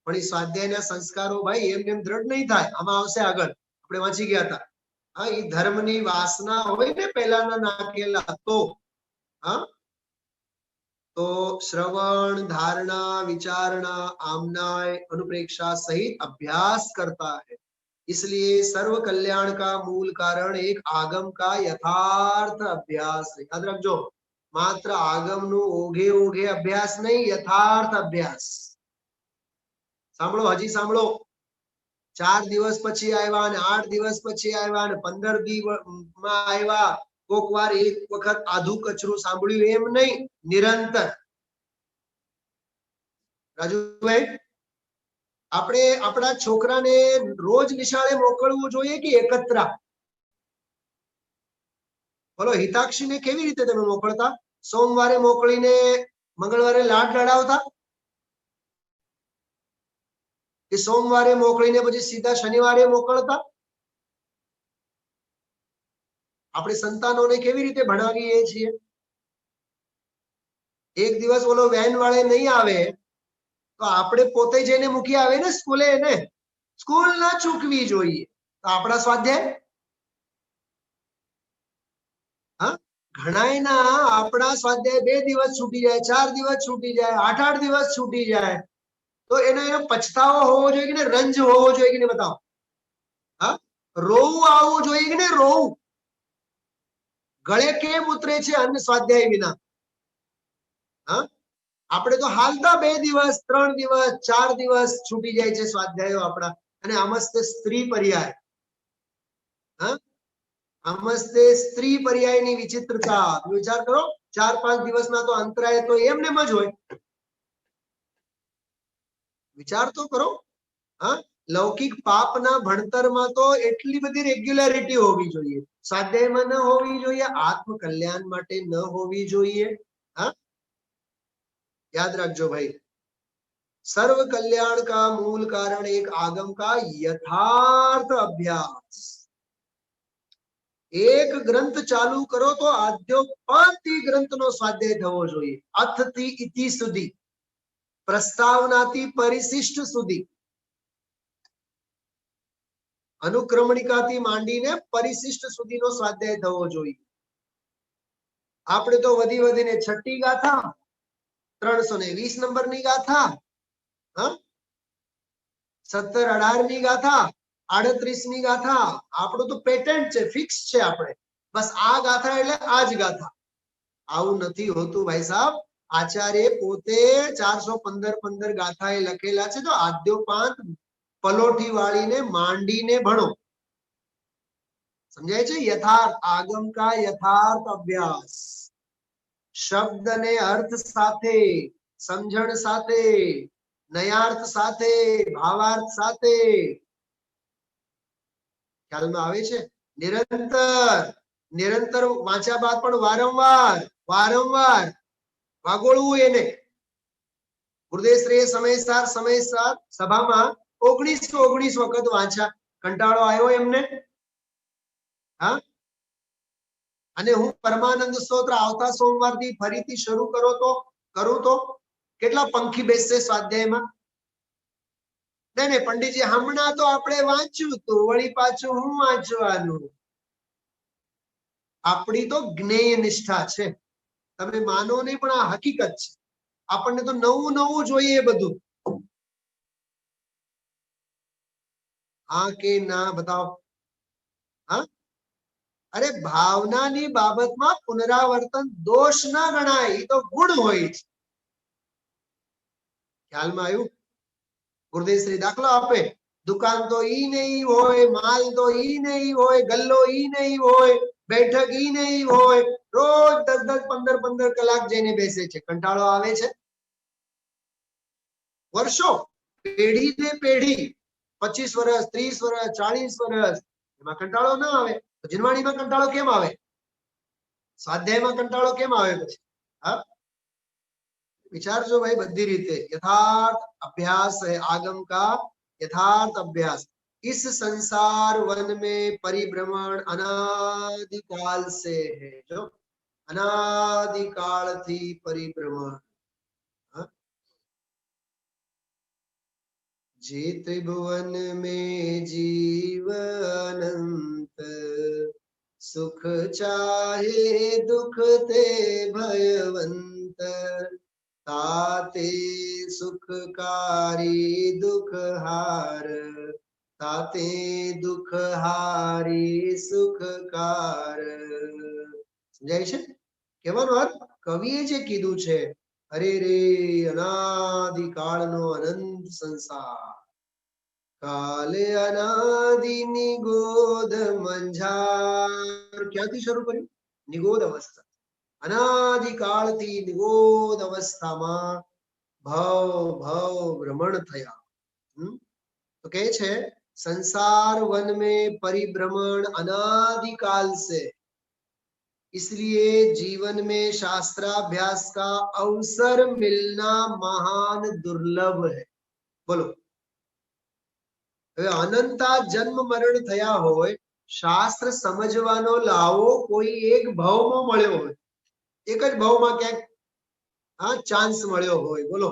પણ એ સ્વાધ્યાયના સંસ્કારો ભાઈ એમને એમ દ્રઢ નહીં થાય. આમાં આવશે આગળ, આપણે વાંચી ગયા હતા. હા, એ ધર્મની વાસના હોય ને પહેલાના નાખેલા તો. હા, તો श्रवण, धारणा, विचारणा, आमनाय, अनुप्रेक्षा सहित अभ्यास करता है. इसलिए सर्व कल्याण का मूल कारण एक आगम का यथार्थ अभ्यास है. याद रखજો, मात्र आगम નું ઓઘે ઓઘે અભ્યાસ નહીં, यथार्थ अभ्यास. સાંભળો, હજી સાંભળો. 4 દિવસ પછી આવ્યા ને 8 દિવસ પછી આવ્યા ને 15 દિવસમાં આવ્યા, કોક વાર એક વખત આધું કચરું સાંભળ્યું એમ નહીં, નિરંતર. રાજુભાઈ, આપણે આપણા છોકરાને રોજ નિશાળે મોકલવું જોઈએ કે એકત્ર? બોલો, હિતાક્ષીને કેવી રીતે તમે મોકલતા? સોમવારે મોકલીને મંગળવારે લાડ લડાવતા કે સોમવારે મોકલીને પછી સીધા શનિવારે મોકલતા? આપણે સંતાનોને કેવી રીતે ભણાવીએ છીએ? એક દિવસ ઓલો વેન વાળે નહીં આવે તો આપણે પોતે જઈને મૂકી આવે ને સ્કૂલે. એને સ્કૂલ ના ચૂકવી જોઈએ. તો આપણા સ્વાધ્યાય, હા, ઘણાયના આપણા સ્વાધ્યાય 2 દિવસ છૂટી જાય, 4 દિવસ છૂટી જાય, 8 દિવસ છૂટી જાય. તો એનો પછતાવો હોવો જોઈએ કે રંજ હોવો જોઈએ કે નહીં? બતાવો. હા, રોવું આવવું જોઈએ કે નહીં? રોવું. ગળે કેમ ઉતરે છે અન્ન સ્વાધ્યાય વિના? હા, આપણે તો હાલતા 2 દિવસ, 3 દિવસ, 4 દિવસ છૂટી જાય છે સ્વાધ્યાયો આપણા. અને આમસ્તે સ્ત્રી પર્યાય. હા, આમસ્તે સ્ત્રી પર્યાયની વિચિત્રતા વિચાર કરો. 4-5 દિવસના તો અંતરાય તો એમને જ હોય. વિચાર તો કરો. હા, લૌકિક પાપના ભણતરમાં તો એટલી બધી રેગ્યુલારિટી હોવી જોઈએ, સ્વાધ્યાયમાં ન હોવી જોઈએ, આત્મ કલ્યાણ માટે ન હોવી જોઈએ. હા, याद रखो भाई, सर्व कल्याण का मूल कारण एक आगम का यथार्थ अभ्यास. एक ग्रंथ चालू करो तो आद्योपांति ग्रंथ नो स्वाध्याय थवो जोईए. अथ थी इति सुधी, प्रस्तावनाथी परिशिष्ट सुधी, अनुक्रमणिकाथी માંડીને પરિશિષ્ટ સુધીનો સ્વાધ્યાય થવો જોઈએ. આપણે તો વધી વધીને છઠ્ઠી ગાથા, 320 નંબરની ગાથા, 17-18ની ગાથા, 38ની ગાથા, આપણું તો પેટન્ટ છે, ફિક્સ છે. આપણે બસ આ ગાથા એટલે આ જ ગાથા. આવું નથી હોતું ભાઈ સાહેબ. આચાર્ય પોતે 415 ગાથાએ લખેલા છે. તો આદ્યોપાંત પલોઠી વાળીને માંડીને ભણો. સમજાય છે? यथार्थ आगम का यथार्थ अभ्यास. शब्द ने अर्थ साथे, समझण साथे, नयार्थ साथे, भावार्थ साथे. ખ્યાલમાં આવે છે? નિરંતર વાંચ્યા બાદ પણ વારંવાર વાગોળવું એને. ગુરુદેવ શ્રી સમયસર સભામાં 19 વખત વાંચ્યા, કંટાળો આવ્યો એમને? હા, અને હું પરમાનંદ સ્તોત્ર આવતા સોમવારથી ફરીથી શરૂ કરું તો કેટલા પંખી બેસશે સ્વાધ્યાયમાં? નહીં, પંડિતજી હમણાં તો આપણે વાંચ્યું તું, વળી પાછું હું વાંચવાનું? આપણી તો જ્ઞેય નિષ્ઠા છે, તમે માનો નહીં પણ આ હકીકત છે. આપણને તો નવું નવું જોઈએ બધું. હા કે ના બતાવો? હા, અરે ભાવનાની બાબતમાં પુનરાવર્તન દોષ ના ગણાય, એ તો ગુણ હોય છે. ખ્યાલમાં આવ્યું? ગુરુદેવ શ્રી દાખલો આપે, દુકાન તો ઈ નહીં હોય, માલ તો ઈ નહીં હોય, ગલ્લો ઈ નહીં હોય, બેઠક ઈ નહીં હોય, રોજ 10-10, 15-15 કલાક જઈને બેસે છે. કંટાળો આવે છે? વર્ષો, પેઢી ને પેઢી, 25 વર્ષ, 30 વર્ષ, 40 વર્ષ, એમાં કંટાળો ના આવે? જીનવાણીમાં કંટાળો કેમ આવે? સ્વાધ્યાયમાં કંટાળો કેમ આવે પછી? હા, विचार जो भाई बद्धी रीते यथार्थ अभ्यास है आगम का, यथार्थ अभ्यास। इस संसार वन में परिभ्रमण अनादिकाल से है, जो अनादिकाल थी परिभ्रमण। जे त्रिभुवन में जीव अनंत, सुख चाहे दुख ते भयवंत, ताते सुखकारी दुख हार, ताते दुख हारी सुखकार। સમજાય છે? કહેવાનો અર્થ કવિએ જે કીધું છે, અરે રે અનાદિકાળનો અનંત સંસાર, કાલે અનાદિ નિગોદ મંઝાર. ક્યાંથી શરૂ કર્યું? નિગોદ અવસ્થા. અનાદિકાળથી નિગોદ અવસ્થામાં ભવ ભ્રમણ થયા. તો કહે છે संसार वन में परिभ्रमण अनादिकाल से, इसलिए जीवन में शास्त्राभ्यास का अवसर मिलना महान दुर्लभ है। बोलो, अनंता जन्म मरण थया होय, शास्त्र समझवानो लाવો કોઈ એક ભાવમાં મળ્યો હોય, એક જ ભાવમાં ક્યાંક ચાન્સ મળ્યો હોય, બોલો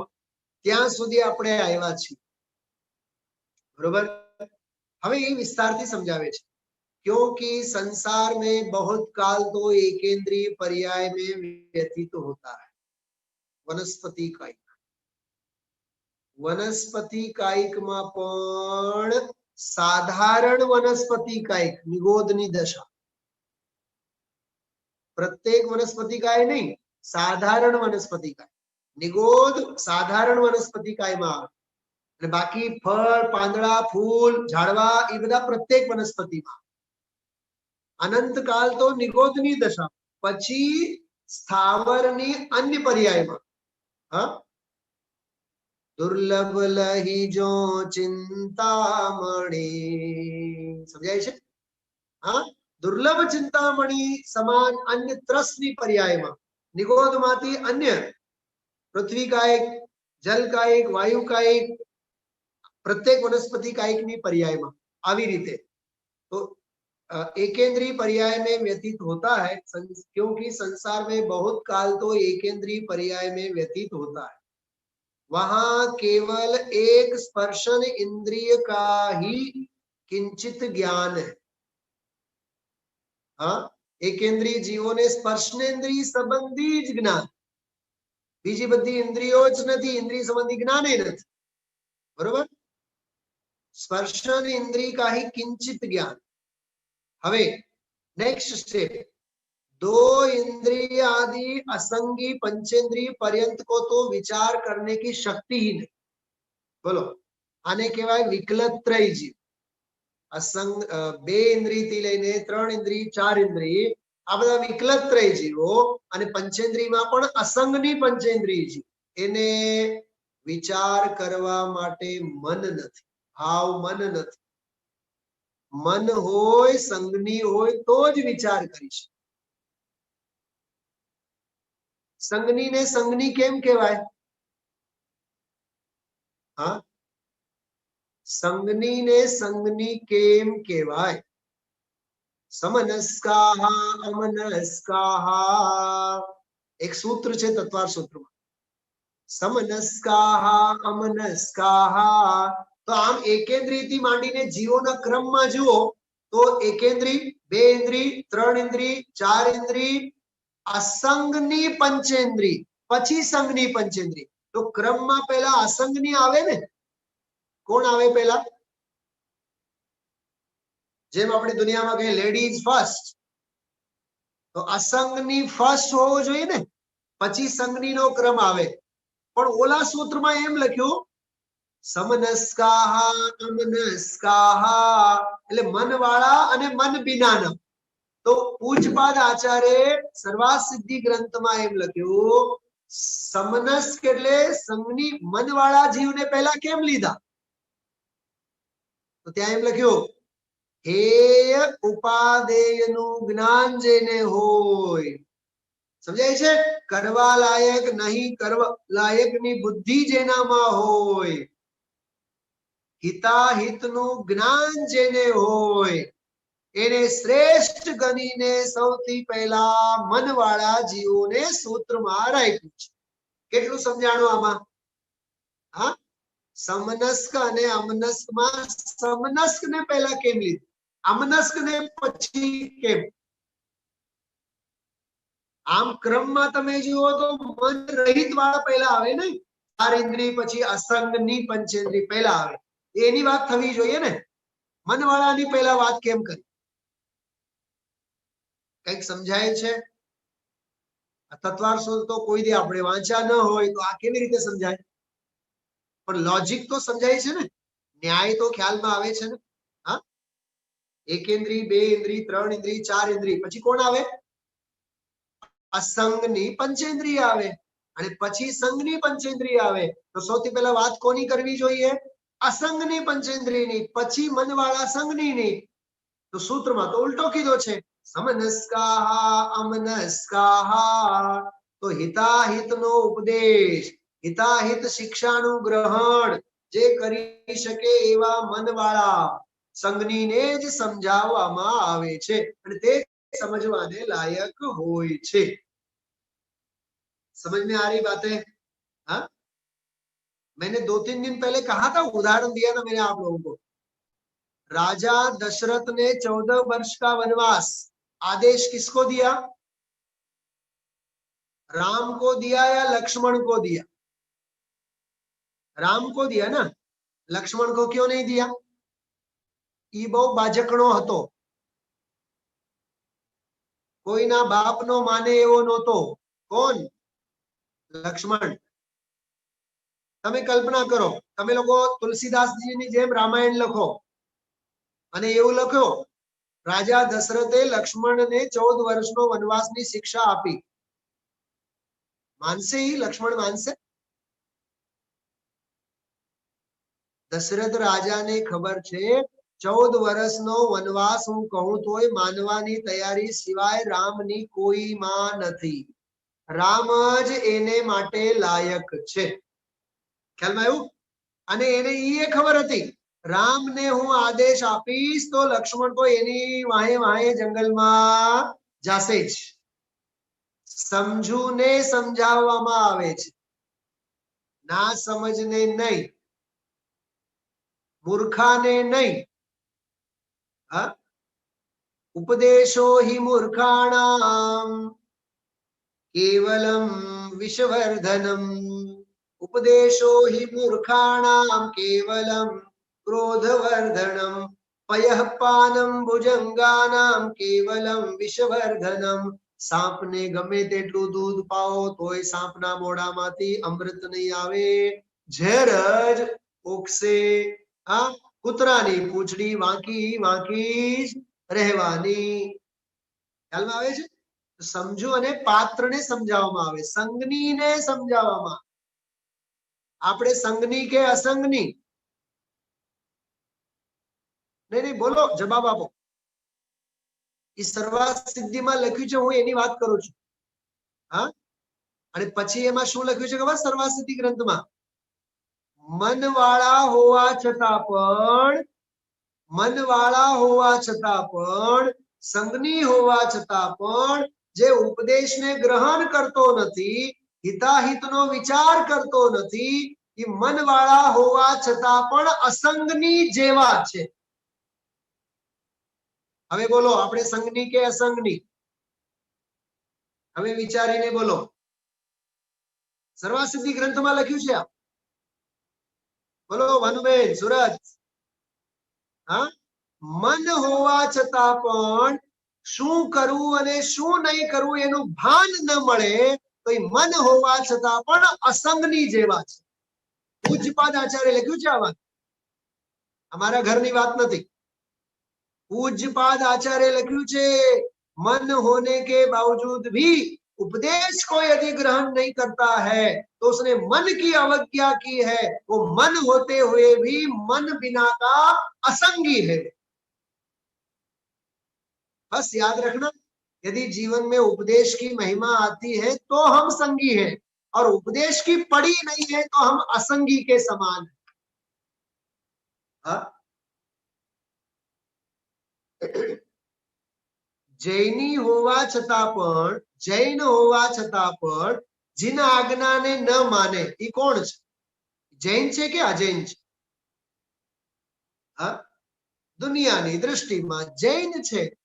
ત્યાં સુધી આપણે આવ્યા છીએ. बरोबर? हमें ये विस्तार से समझावे छे, क्योंकि संसार में बहुत काल तो एकेंद्रीय पर्याय में व्यतीत होता है। वनस्पति कायिक, वनस्पति कायिक में पण साधारण वनस्पति कायिक निगोदनी दशा, प्रत्येक वनस्पति काय नहीं, साधारण वनस्पति काय। निगोद साधारण वनस्पति काय में आवे, અને બાકી ફળ, પાંદડા, ફૂલ, ઝાડવા એ બધા પ્રત્યેક વનસ્પતિમાં. અનંતકાલ તો નિગોદની દશા, પછી સ્થાવરની અન્ય પર્યાયમાં. દુર્લભ લહી જો ચિંતામણી. સમજાય છે? દુર્લભ ચિંતામણી સમાન અન્ય ત્રસની પર્યાયમાં, નિગોદમાંથી અન્ય પૃથ્વી કાયિક, જલ કાયિક, વાયુ કાયિક, प्रत्येक वनस्पति कायिक ની पर्यायમાં આવી રીતે तो एकेंद्रीय पर्याय में व्यतीत होता है, क्योंकि संसार में बहुत काल तो एकेंद्रीय पर्याय में व्यतीत होता है। वहां केवल एक स्पर्शन इंद्रिय का ही किंचित ज्ञान है। एकेंद्रीय जीवों ने स्पर्शनेन्द्रिय संबंधी ज ज्ञान, बीजी बधी इंद्रियो ज नथी, इंद्रिय संबंधी ज्ञान ही नहीं। बरोबर? स्पर्शन इंद्रिय का ही किंचित ज्ञान। हवे नेक्स्ट स्टेप, दो इंद्रिय आदि असंगी पंचेंद्रिय पर्यंत को तो विचार करने की शक्ति ही नहीं। बोलो, आने कहेवाय विकलत्रय जीव। असंग बे इंद्रिय थी लईने 3 इंद्रिय 4 इंद्रिय आ बधा विकलत्रय जीवो, अने पंचेंद्रिय में पण असंगनी पंचेंद्रिय जीव, एने विचार करवा माटे मन नथी, भाव मन नथी। मन होय, संगनी होय तो ज विचार करी शके। संगनी ने संगनी केम कहेवाय? સંગની ને સંગની કેમ કહેવાય? સમનસ્કાહ અમનસ્કાહ, એક સૂત્ર છે તત્વાર સૂત્રમાં. સમનસ્કાહ અમનસ્કાહ, તો આમ એકેન્દ્રિય થી માંડીને જીવોના ક્રમમાં જુઓ તો એકેન્દ્રિય, બે ઇન્દ્રિય, ત્રણ ઇન્દ્રિય, ચાર ઇન્દ્રિય, અસંગની પંચેન્દ્રિય, પછી સંગની પંચેન્દ્રિય. તો ક્રમમાં પહેલા અસંગની આવે ને. કોણ આવે પહેલા? જેમ આપણે દુનિયામાં કહીએ લેડીઝ ફર્સ્ટ, તો અસંગની ફર્સ્ટ હોવો જોઈએ ને, પછી સંગની નો ક્રમ આવે. પણ ઓલા સૂત્રમાં એમ લખ્યું સમનસ્કાહ અમનસ્કાહ, એટલે મન વાળા અને મન વિનાના. તો પૂજપાદ આચાર્ય સર્વાર્થ સિદ્ધિ ગ્રંથમાં એમ લખ્યું સમનસ્ક એટલે સંગની મન વાળા જીવને પહેલા કેમ લીધા? તો ત્યાં એમ લખ્યું હેય ઉપાદેયનું જ્ઞાન જેને હોય, સમજાય છે? કરવા લાયક નહીં કરવા લાયકની બુદ્ધિ જેનામાં હોય, હિતાહિતનું જ્ઞાન જેને હોય, એને શ્રેષ્ઠ ગણીને સૌથી પહેલા મનવાળા જીવોને સૂત્રમાં રાખ્યું છે. કેટલું સમજાણું આમાં? હા, સમનસ્ક અને અમનસ્કમાં સમનસ્ક ને પહેલા કેમ લીધું, અમનસ્ક ને પછી કેમ? આમ ક્રમમાં તમે જુઓ તો મન રહિત વાળા પહેલા આવે ને, ચાર ઇન્દ્રિય પછી અસંગની પંચેન્દ્રિય પહેલા આવે. એની વાત થવી જોઈએ ને, મન વાળાની પહેલા વાત કેમ કરી? કઈક સમજાય છે? તત્વાર સૂત્ર તો કોઈ દી આપણે વાંચ્યા ન હોય તો આ કેવી રીતે સમજાય? પણ લોજિક તો સમજાય છે ને, ન્યાય તો ખ્યાલમાં આવે છે ને. હા, એક ઇન્દ્રિય, બે ઇન્દ્રિય, ત્રણ ઇન્દ્રિય, ચાર ઇન્દ્રિય, પછી કોણ આવે? અસંગની પંચેન્દ્રિય આવે, અને પછી સંગની પંચેન્દ્રિય આવે. તો સૌથી પહેલા વાત કોની કરવી જોઈએ? અસંગની પંચેન્દ્રિયની, પછી મનવાળા સંગની. તો સૂત્રમાં તો ઉલટો કીધો છે, સમનસ્કાહ અમનસ્કાહ. તો હિતાહિતનો ઉપદેશ, હિતાહિત શિક્ષાનું ગ્રહણ જે કરી શકે એવા મનવાળા સંગનીને જ સમજાવવામાં આવે છે, અને તે समझवाने लायक होय छे। समझ में आ रही बातें? हाँ, मैंने 2-3 दिन पहले कहा था, उदाहरण दिया था मैंने आप लोगों को। राजा दशरथ ने 14 वर्ष का वनवास आदेश किसको दिया? राम को दिया या लक्ष्मण को दिया? राम को दिया ना, लक्ष्मण को क्यों नहीं दिया? ई बहु बाजकणो हतो, कोईना बापनो माने एवो नहोतो। कोण? लक्ष्मण। તમે કલ્પના કરો, તમે લોકો તુલસીદાસજીની જેમ રામાયણ લખો અને એવું લખો રાજા દશરથે લક્ષ્મણને 14 વર્ષનો વનવાસની શિક્ષા આપી, માનશે? ઈ લક્ષ્મણ માનશે? દશરથ રાજાને ખબર છે 14 વર્ષનો વનવાસ હું કહું તોય માનવાની તૈયારી સિવાય રામની કોઈ માં નથી, રામ જ એને માટે લાયક છે। ખ્યાલમાં આવ્યું? અને એને ઈ ખબર હતી રામને હું આદેશ આપીશ તો લક્ષ્મણ તો એની વાહે વાહે જંગલમાં જાશે જ। સમજુને સમજાવવામાં આવે છે, ના સમજને નહીં, મૂર્ખાને નહીં। હા, ઉપદેશો હિ મૂર્ખાણામ કેવલમ વિષવર્ધનમ, उपदेशो हि मूर्खाणां केवलं क्रोधवर्धनम्, पयः पानं भुजंगानां केवलं विषवर्धनम्। सांपने गमे तेटલું दूध पाओ तोय सांपना मोढामांथी अमृत नहीं आवे, ઝેર જ ઓકશે। આ કૂતરાની પૂંછડી વાંકી વાંકી જ રહેવાની। ખ્યાલમાં આવે છે? સમજુ અને પાત્રને સમજાવવામાં આવે, સંગનીને સમજાવવામાં। આપણે સંગની કે અસંગની? નહીં નહીં, બોલો, જવાબ આપો। એ સર્વાર્થ સિદ્ધિમાં લખ્યું છે, હું એની વાત કરું છું। હા, અને પછી એમાં શું લખ્યું છે ખબર? સર્વાર્થ સિદ્ધિ ગ્રંથમાં મનવાળા હોવા છતાં પણ સંગની હોવા છતાં પણ જે ઉપદેશને ગ્રહણ કરતો નથી, હિતાહિતનો વિચાર કરતો નથી, એ મનવાળા હોવા છતાં પણ અસંગની જેવા છે. હવે બોલો, આપણે સંગની કે અસંગની? હવે વિચારીને બોલો. સર્વસિદ્ધિ ગ્રંથમાં લખ્યું છે. બોલો ભાનુબેન, સુરત. હા, મન હોવા છતાં પણ શું કરવું અને શું નહીં કરવું એનું ભાન ન મળે તો એ મન હોવા છતાં પણ અસંગની જેવા છે. પૂજ્યપાદ આચાર્ય લખ્યું છે આ વાત, અમારા ઘરની વાત નથી. पूज्यपाद आचार्य लख्यू छे, मन होने के बावजूद भी उपदेश को यदि ग्रहण नहीं करता है तो उसने मन की अवज्ञा की है. वो मन होते हुए भी मन बिना का असंगी है. बस याद रखना, यदि जीवन में उपदेश की महिमा आती है तो हम संगी हैं, और उपदेश की पड़ी नहीं है तो हम असंगी के समान हैं. जैनी होवा छता पण, जैन होवा छता पण जिन आज्ञा ने न माने ई कोण छे? जैन छे के अजैन छे? दुनियानी दृष्टिमां जैन छे,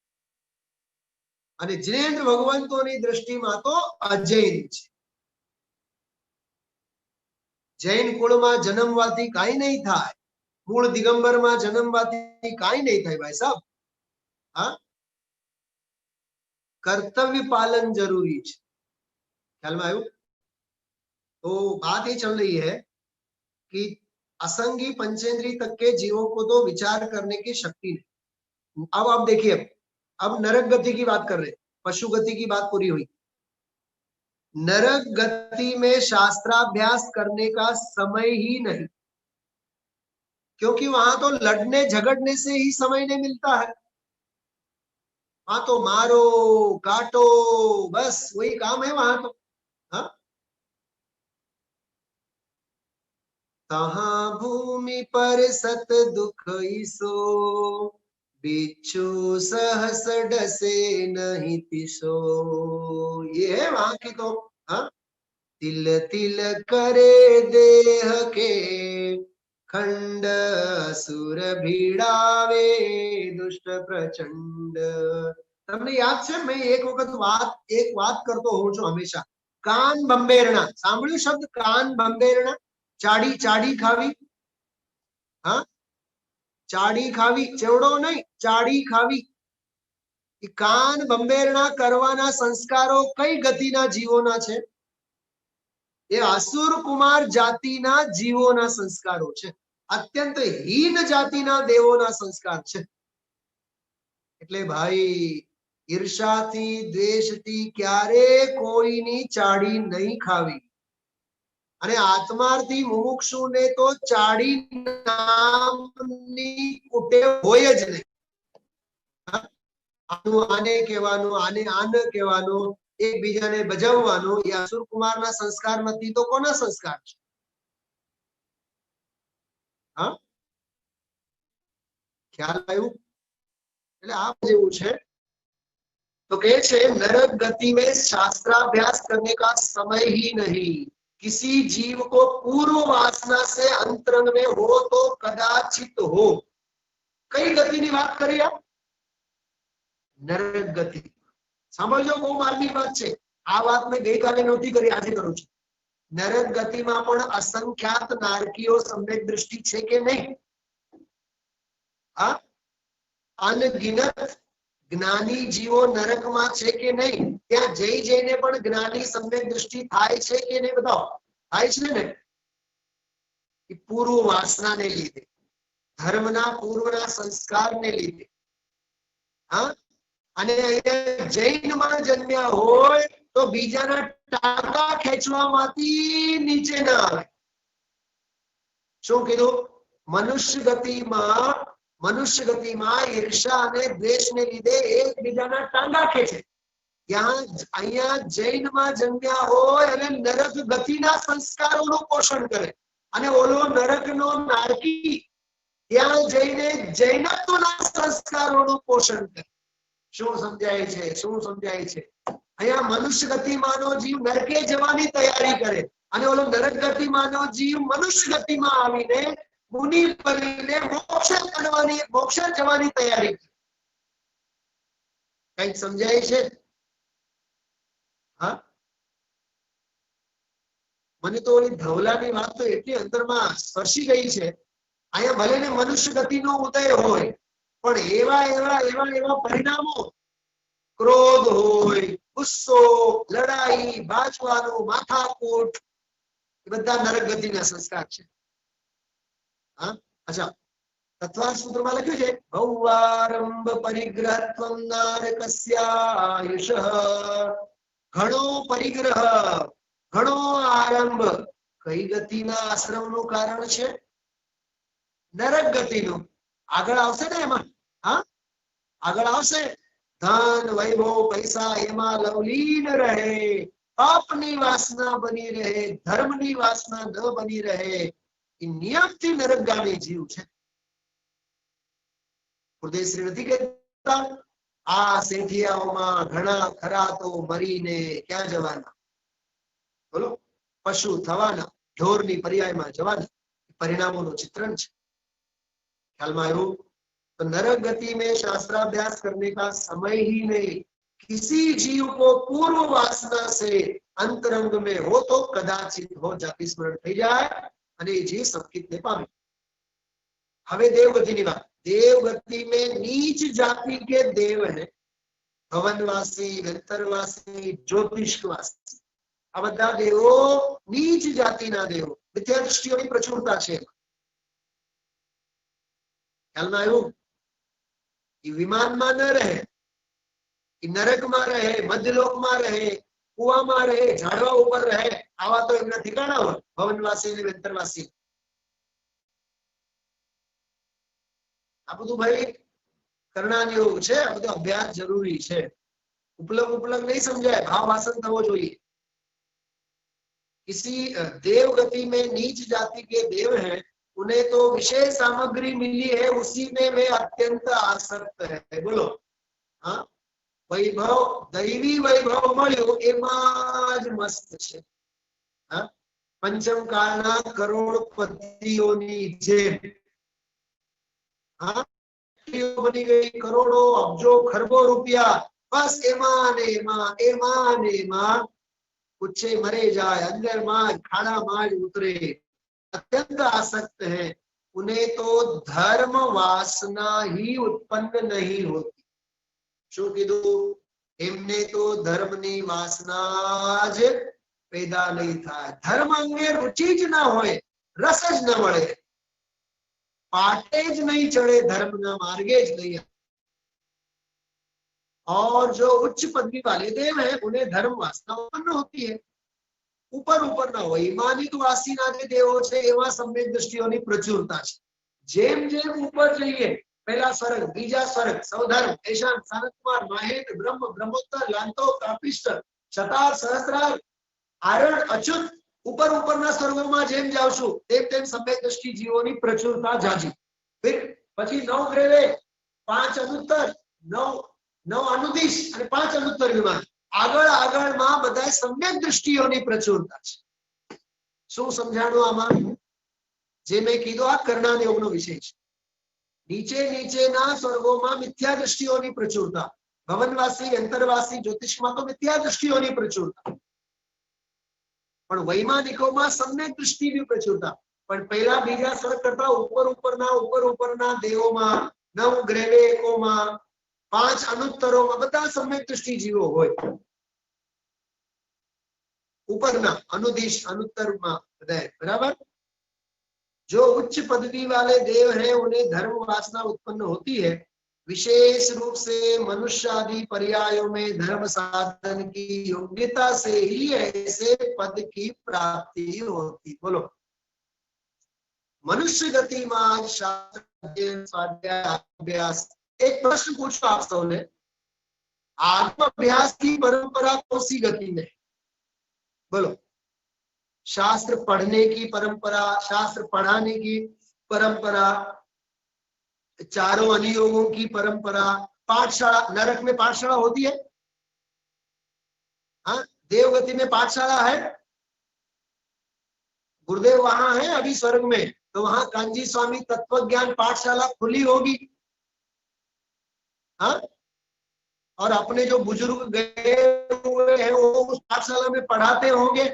अने जिनेन्द्र भगवंतोनी दृष्टिमां तो अजैन छे. जैन कुळमां जन्मवाथी काई नहीं थाय, मूळ दिगंबरमां जन्मवाथी काई नहीं थाय भाई साहब. कर्तव्य पालन जरूरी है. ख्याल में आयु? तो बात ये चल रही है कि असंगी पंचेंद्रिय तक के जीवों को तो विचार करने की शक्ति नहीं. अब आप देखिए, अब नरक गति की बात कर रहे हैं, पशु गति की बात पूरी हुई. नरक गति में शास्त्राभ्यास करने का समय ही नहीं, क्योंकि वहां तो लड़ने झगड़ने से ही समय नहीं मिलता है. वहां तो मारो काटो, बस वही काम है वहां तो. तहां भूमि पर सत दुख ईसो, बिच्छू सहस डसे नहीं तिसो. ये है वहां की तो. तिल तिल करे देह के खंड, असुर भीड़ावे दुष्ट प्रचंड. તમને યાદ છે, મેં એક વાત કરતો હોઉં છું હંમેશા. કાન બંબેરણા સાંભળ્યું? શબ્દ કાન બંબેરણા. ચાડી ચાડી ખાવી. ચાડી ખાવી, ચેવડો નહીં, ચાડી ખાવી. એ કાન બંબેરણા કરવાના સંસ્કારો કઈ ગતિના જીવોના છે? એ અસુર કુમાર જાતિના જીવોના સંસ્કારો છે. અત્યંત હીન જાતિના દેવોના સંસ્કાર છે. એટલે ભાઈ, ઈર્ષાથી દ્વેષથી ક્યારે કોઈની ચાડી નહીં ખાવી. અને આત્માર્થી મુમુક્ષુને તો ચાડી નામની કુટેવ હોય જ નહીં. આનું આને કહેવાનું, આને આન કહેવાનું, એકબીજાને બજાવવાનું, એ અસુર કુમારના સંસ્કાર નથી તો કોના સંસ્કાર છે? ખ્યાલ આવ્યું? એટલે આ જેવું છે. तो कैसे नरक गति में शास्त्राभ्यास करने का समय ही नहीं. किसी जीव को पूर्व वासना से अंतरंग में हो तो कदाचित हो. कई गति की बात करी आप? नरक गति. समझो बहु मार्गी बात है. आ बात में गई काले नहोती करी, आज करूं छुं. नरक गति में पण असंख्यात नारकीओ सम्यक दृष्टि छे के नहीं? अनगिनत ज्ञानी जीवो नरक में छे के नहीं? त्या जई जईने पण ज्ञानी सम्यक दृष्टि थाय छे के नहीं? बताओ. थाय छे ने? पूर्व वासना ने लीधे, धर्मना पूर्वना संस्कार ने लीधे. अने जैन में जन्म्या होय तो बीजाना टाका खेचवामांथी नीचे न आवे. शुं कीधुं? मनुष्य गति में ईर्षा ने द्वेष ने लीधे एकबीजाना टांगा खेचे. अहींया जैन में जन्म्या होय अने नरक गतिना संस्कारोनुं पोषण करे. અને ઓલો નરકનો નારકી ત્યાં જઈને જૈનત્વના સંસ્કારોનું પોષણ કરે. શું સમજાય છે? શું સમજાય છે? અહીંયા મનુષ્ય ગતિમાંનો જીવ નરકે જવાની તૈયારી કરે અને ઓલો નરક ગતિમાંનો જીવ મનુષ્ય ગતિમાં આવીને મુનિ બનીને મોક્ષ જવાની તૈયારી કરે. કઈક સમજાય છે? હા, મને તો ઓલી ધવલાની વાત તો એટલી અંતરમાં સ્પર્શી ગઈ છે. અહીંયા ભલે ને મનુષ્ય ગતિનો ઉદય હોય, પણ એવા એવા એવા એવા પરિણામો, ક્રોધ હોય, ગુસ્સો, લડાઈ, બાજવાનો, માથાકૂટ, એ બધા નરક ગતિના સંસ્કાર છે. હા, અચ્છા, તત્વાર સૂત્રમાં લખ્યું છે ભૌવારંભ પરિગ્રહત્વં નારકસ્યાયુષઃ. ઘણો પરિગ્રહ, ઘણો આરંભ કઈ ગતિના આશ્રમનું કારણ છે? નરક ગતિનું. આગળ આવશે ને એમાં? હા, આગળ આવશે. ધન, વૈભવ, પૈસા એમાં લવલીન રહે, પાપની વાસના બની રહે, ધર્મની વાસના ન બની રહે, એ નિયમથી નરકગામી જીવ છે. ઉદયશ્રી નથી કહેતા આ શેઠિયાઓમાં ઘણા ખરા તો મરીને ક્યાં જવાના? બોલો, પશુ થવાના, ઢોરની પર્યાયમાં જવાના. परिणामों चित्रण ख्याल में आयो? तो नरक गति में शास्त्राभ्यास करने का समय ही नहीं, किसी जीव को पूर्व वासना से अंतरंग में हो तो कदाचित हो जाति स्मरण થઈ જાય અને જે સંકેતને પામે. હવે देवगति बात. देवगति में नीच जाति के देव है, भवनवासी, गंतरवासी, ज्योतिषवासी. આ બધા દેવો નીચ જાતિના દેવો. મિથ્યા દૃષ્ટિઓની પ્રચુરતા છે. ખ્યાલમાં આવ્યું? એ વિમાનમાં ન રહે, એ નરકમાં રહે, મધ્યલોકમાં રહે, કુવામાં રહે, ઝાડવા ઉપર રહે. આવા તો એમના ઠિકાણા હોય ભવનવાસી અને વેંતરવાસી. આ બધું ભાઈ કરણાની યોગ છે. આ બધો અભ્યાસ જરૂરી છે. ઉપલબ્ધ ઉપલબ્ધ નહીં સમજાય, ભાવ ભાષણ થવો જોઈએ. किसी देव गति में नीच जाति के देव हैं, उन्हें तो विशेष सामग्री मिली है, उसी में वे अत्यंत आसक्त है. बोलो, हाँ, वैभव, दैवी वैभव મળ્યો એમાં જ મસ્ત છે. હા, પંચમ કાળના કરોડપતિઓની જેમ. હા, બની ગઈ કરોડો, અબજો, ખરબો રૂપિયા. બસ એમાં ને એમાં, એમાં ને એમાં कुछ मरे जाए, अंदर माज खाड़ा माज उतरे. अत्यंत आसक्त है. उन्हें तो धर्म वासना ही उत्पन्न नहीं होती. शू कीधु? एमने तो धर्मनी वासना ज पैदा नहीं थाय. धर्म अंगे रुचि ज ना होय, रस ज न मळे, पाटे ज नहीं चढ़े, धर्मना मार्गे ज नहीं. और जो उच्च पदवी वाले देव हैं, उन्हें धर्म वासना उत्पन्न होती है. ऊपर ऊपर ना हो. ईमानिक वासी ना जे देवो छे एवा सम्यक दृष्टिओनी प्रचुरता छे. जेम जेम ऊपर जईए, पहला स्वर्ग, बीजा स्वर्ग, सौधर्म, ऐशान, सानकुमार, माहेन्द्र, ब्रह्म, ब्रह्मोत्तर, लांतो, कापिष्ट, शतार, सहस्रार, आरण, अच्युत, ऊपर ऊपर ना स्वर्गोमां जेम जावशो तेम तेम सम्यक दृष्टि जीवोनी प्रचुरता जाजी. फिर पछी 9 ग्रेवे, 5 अनुत्तर, 9 अनुदिश અને 5 अनुत्तर विमान. આગળ આગળમાં બધા સમ્યક દૃષ્ટિઓની પ્રચુરતા છે. શું સમજાણું આમાં? જે મેં કીધું આ કર્ણાની યોગનો વિષય છે. નીચે નીચેના સ્વર્ગોમાં મિથ્યા દૃષ્ટિઓની પ્રચુરતા. ભવનવાસી, અંતરવાસી, જ્યોતિષમાં તો મિથ્યા દૃષ્ટિઓની પ્રચુરતા. પણ વૈમાનિકોમાં સમ્યક દૃષ્ટિની પ્રચુરતા. પણ પહેલા બીજા સ્વર્ગ કરતા ઉપર ઉપરના દેવોમાં, 9 ગ્રેવેકોમાં, 5 अनुत्तरों બધા सम्यक दृष्टि जीवो होय. ऊपरना अनुदिश अनुत्तर में बताए बराबर. जो उच्च पदवी वाले देव हैं, उन्हें धर्म वासना उत्पन्न होती है. विशेष रूप से मनुष्य आदि पर्यायों में धर्म साधन की योग्यता से ही ऐसे पद की प्राप्ति होती. बोलो, मनुष्य गति में शास्त्र स्वाध्याय अभ्यास. एक प्रश्न पूछो आप सबने, आत्म अभ्यास की परंपरा कौन सी गति में? बोलो, शास्त्र पढ़ने की परंपरा, शास्त्र पढ़ाने की परंपरा, चारों अनुयोगों की परंपरा, पाठशाला। नरक में पाठशाला होती है? हाँ, देवगति में पाठशाला है। गुरुदेव वहां है अभी स्वर्ग में, तो वहां कांजी स्वामी तत्व ज्ञान पाठशाला खुली होगी। हाँ, और अपने जो बुजुर्ग गए हुए हैं वो उस पाठशाला में पढ़ाते होंगे।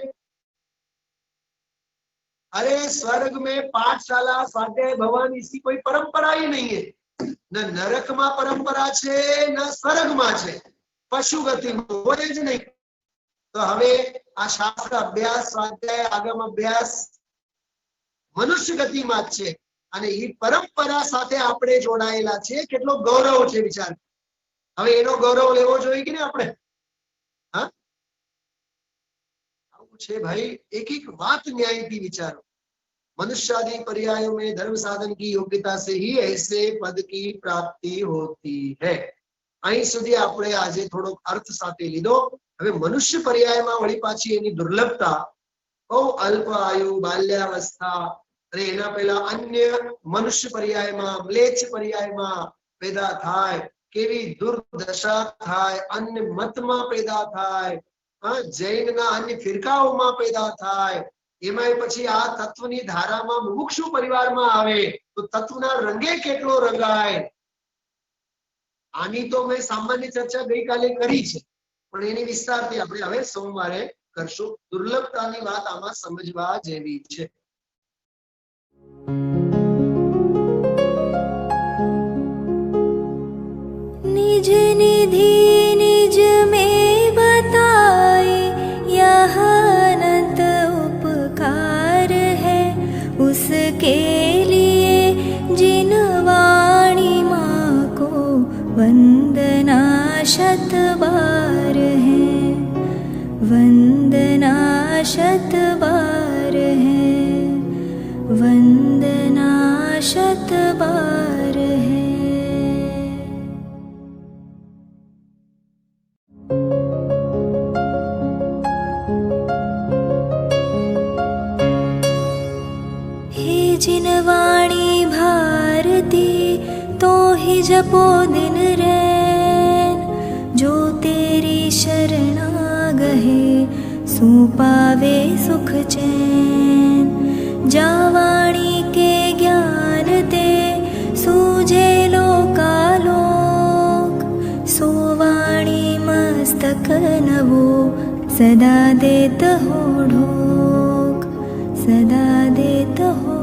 अरे स्वर्ग में पाठशाला, स्वाध्याय भवन इसकी कोई परंपरा ही नहीं है। न नरक में परंपरा छे, न स्वर्ग में छे, पशु गति में होय ज नहीं। तो हवे आ शास्त्र अभ्यास, स्वाध्याय, आगम अभ्यास मनुष्य गति में छे અને ઈ પરંપરા સાથે આપણે જોડાયેલા છે। કેટલો ગૌરવ છે વિચાર। હવે એનો ગૌરવ લેવો જોઈએ કે નહીં આપણે? હા, આવું છે ભાઈ। એક એક વાત ન્યાયથી વિચારો। मनुष्यादि पर्यायों में धर्म साधन की योग्यता से ही ऐसे पद की प्राप्ति होती है। અહીં સુધી આપણે આજે થોડો અર્થ સાથે લીધો। હવે મનુષ્ય પર્યાયમાં વળી પાછી એની દુર્લભતા, બહુ અલ્પ આયુ, બાલ્યાવસ્થા અને એના પહેલા અન્ય મનુષ્ય પર્યાયમાં, મ્લેચ્છ પર્યાયમાં પેદા થાય, કેવી દુર્દશા થાય, અન્ય મતમાં પેદા થાય, જૈનના અન્ય ફિરકાઓમાં પેદા થાય, એમાં પછી આ તત્વની ધારામાં મુમુક્ષુ પરિવારમાં આવે તો તત્વના રંગે કેટલો રંગાય। આની તો મેં સામાન્ય ચર્ચા ગઈકાલે કરી છે, પણ એની વિસ્તારથી આપણે હવે સોમવારે કરશું। દુર્લભતાની વાત આમાં સમજવા જેવી છે। निज निधि निज में बताए यह अनंत उपकार है, उसके लिए जिन वाणी माँ को वंदना शत बार है, वंदना शत बार है, वंदना शत बार है। जिन वाणी भारती तो ही जपो दिन रैन, जो तेरी शरणा गहे सो पावे सुख चैन। जा वाणी के ज्ञान ते सूझे लोकालोक, सो वाणी मस्तक नवो सदा देत हो ढोक, सदा देत हो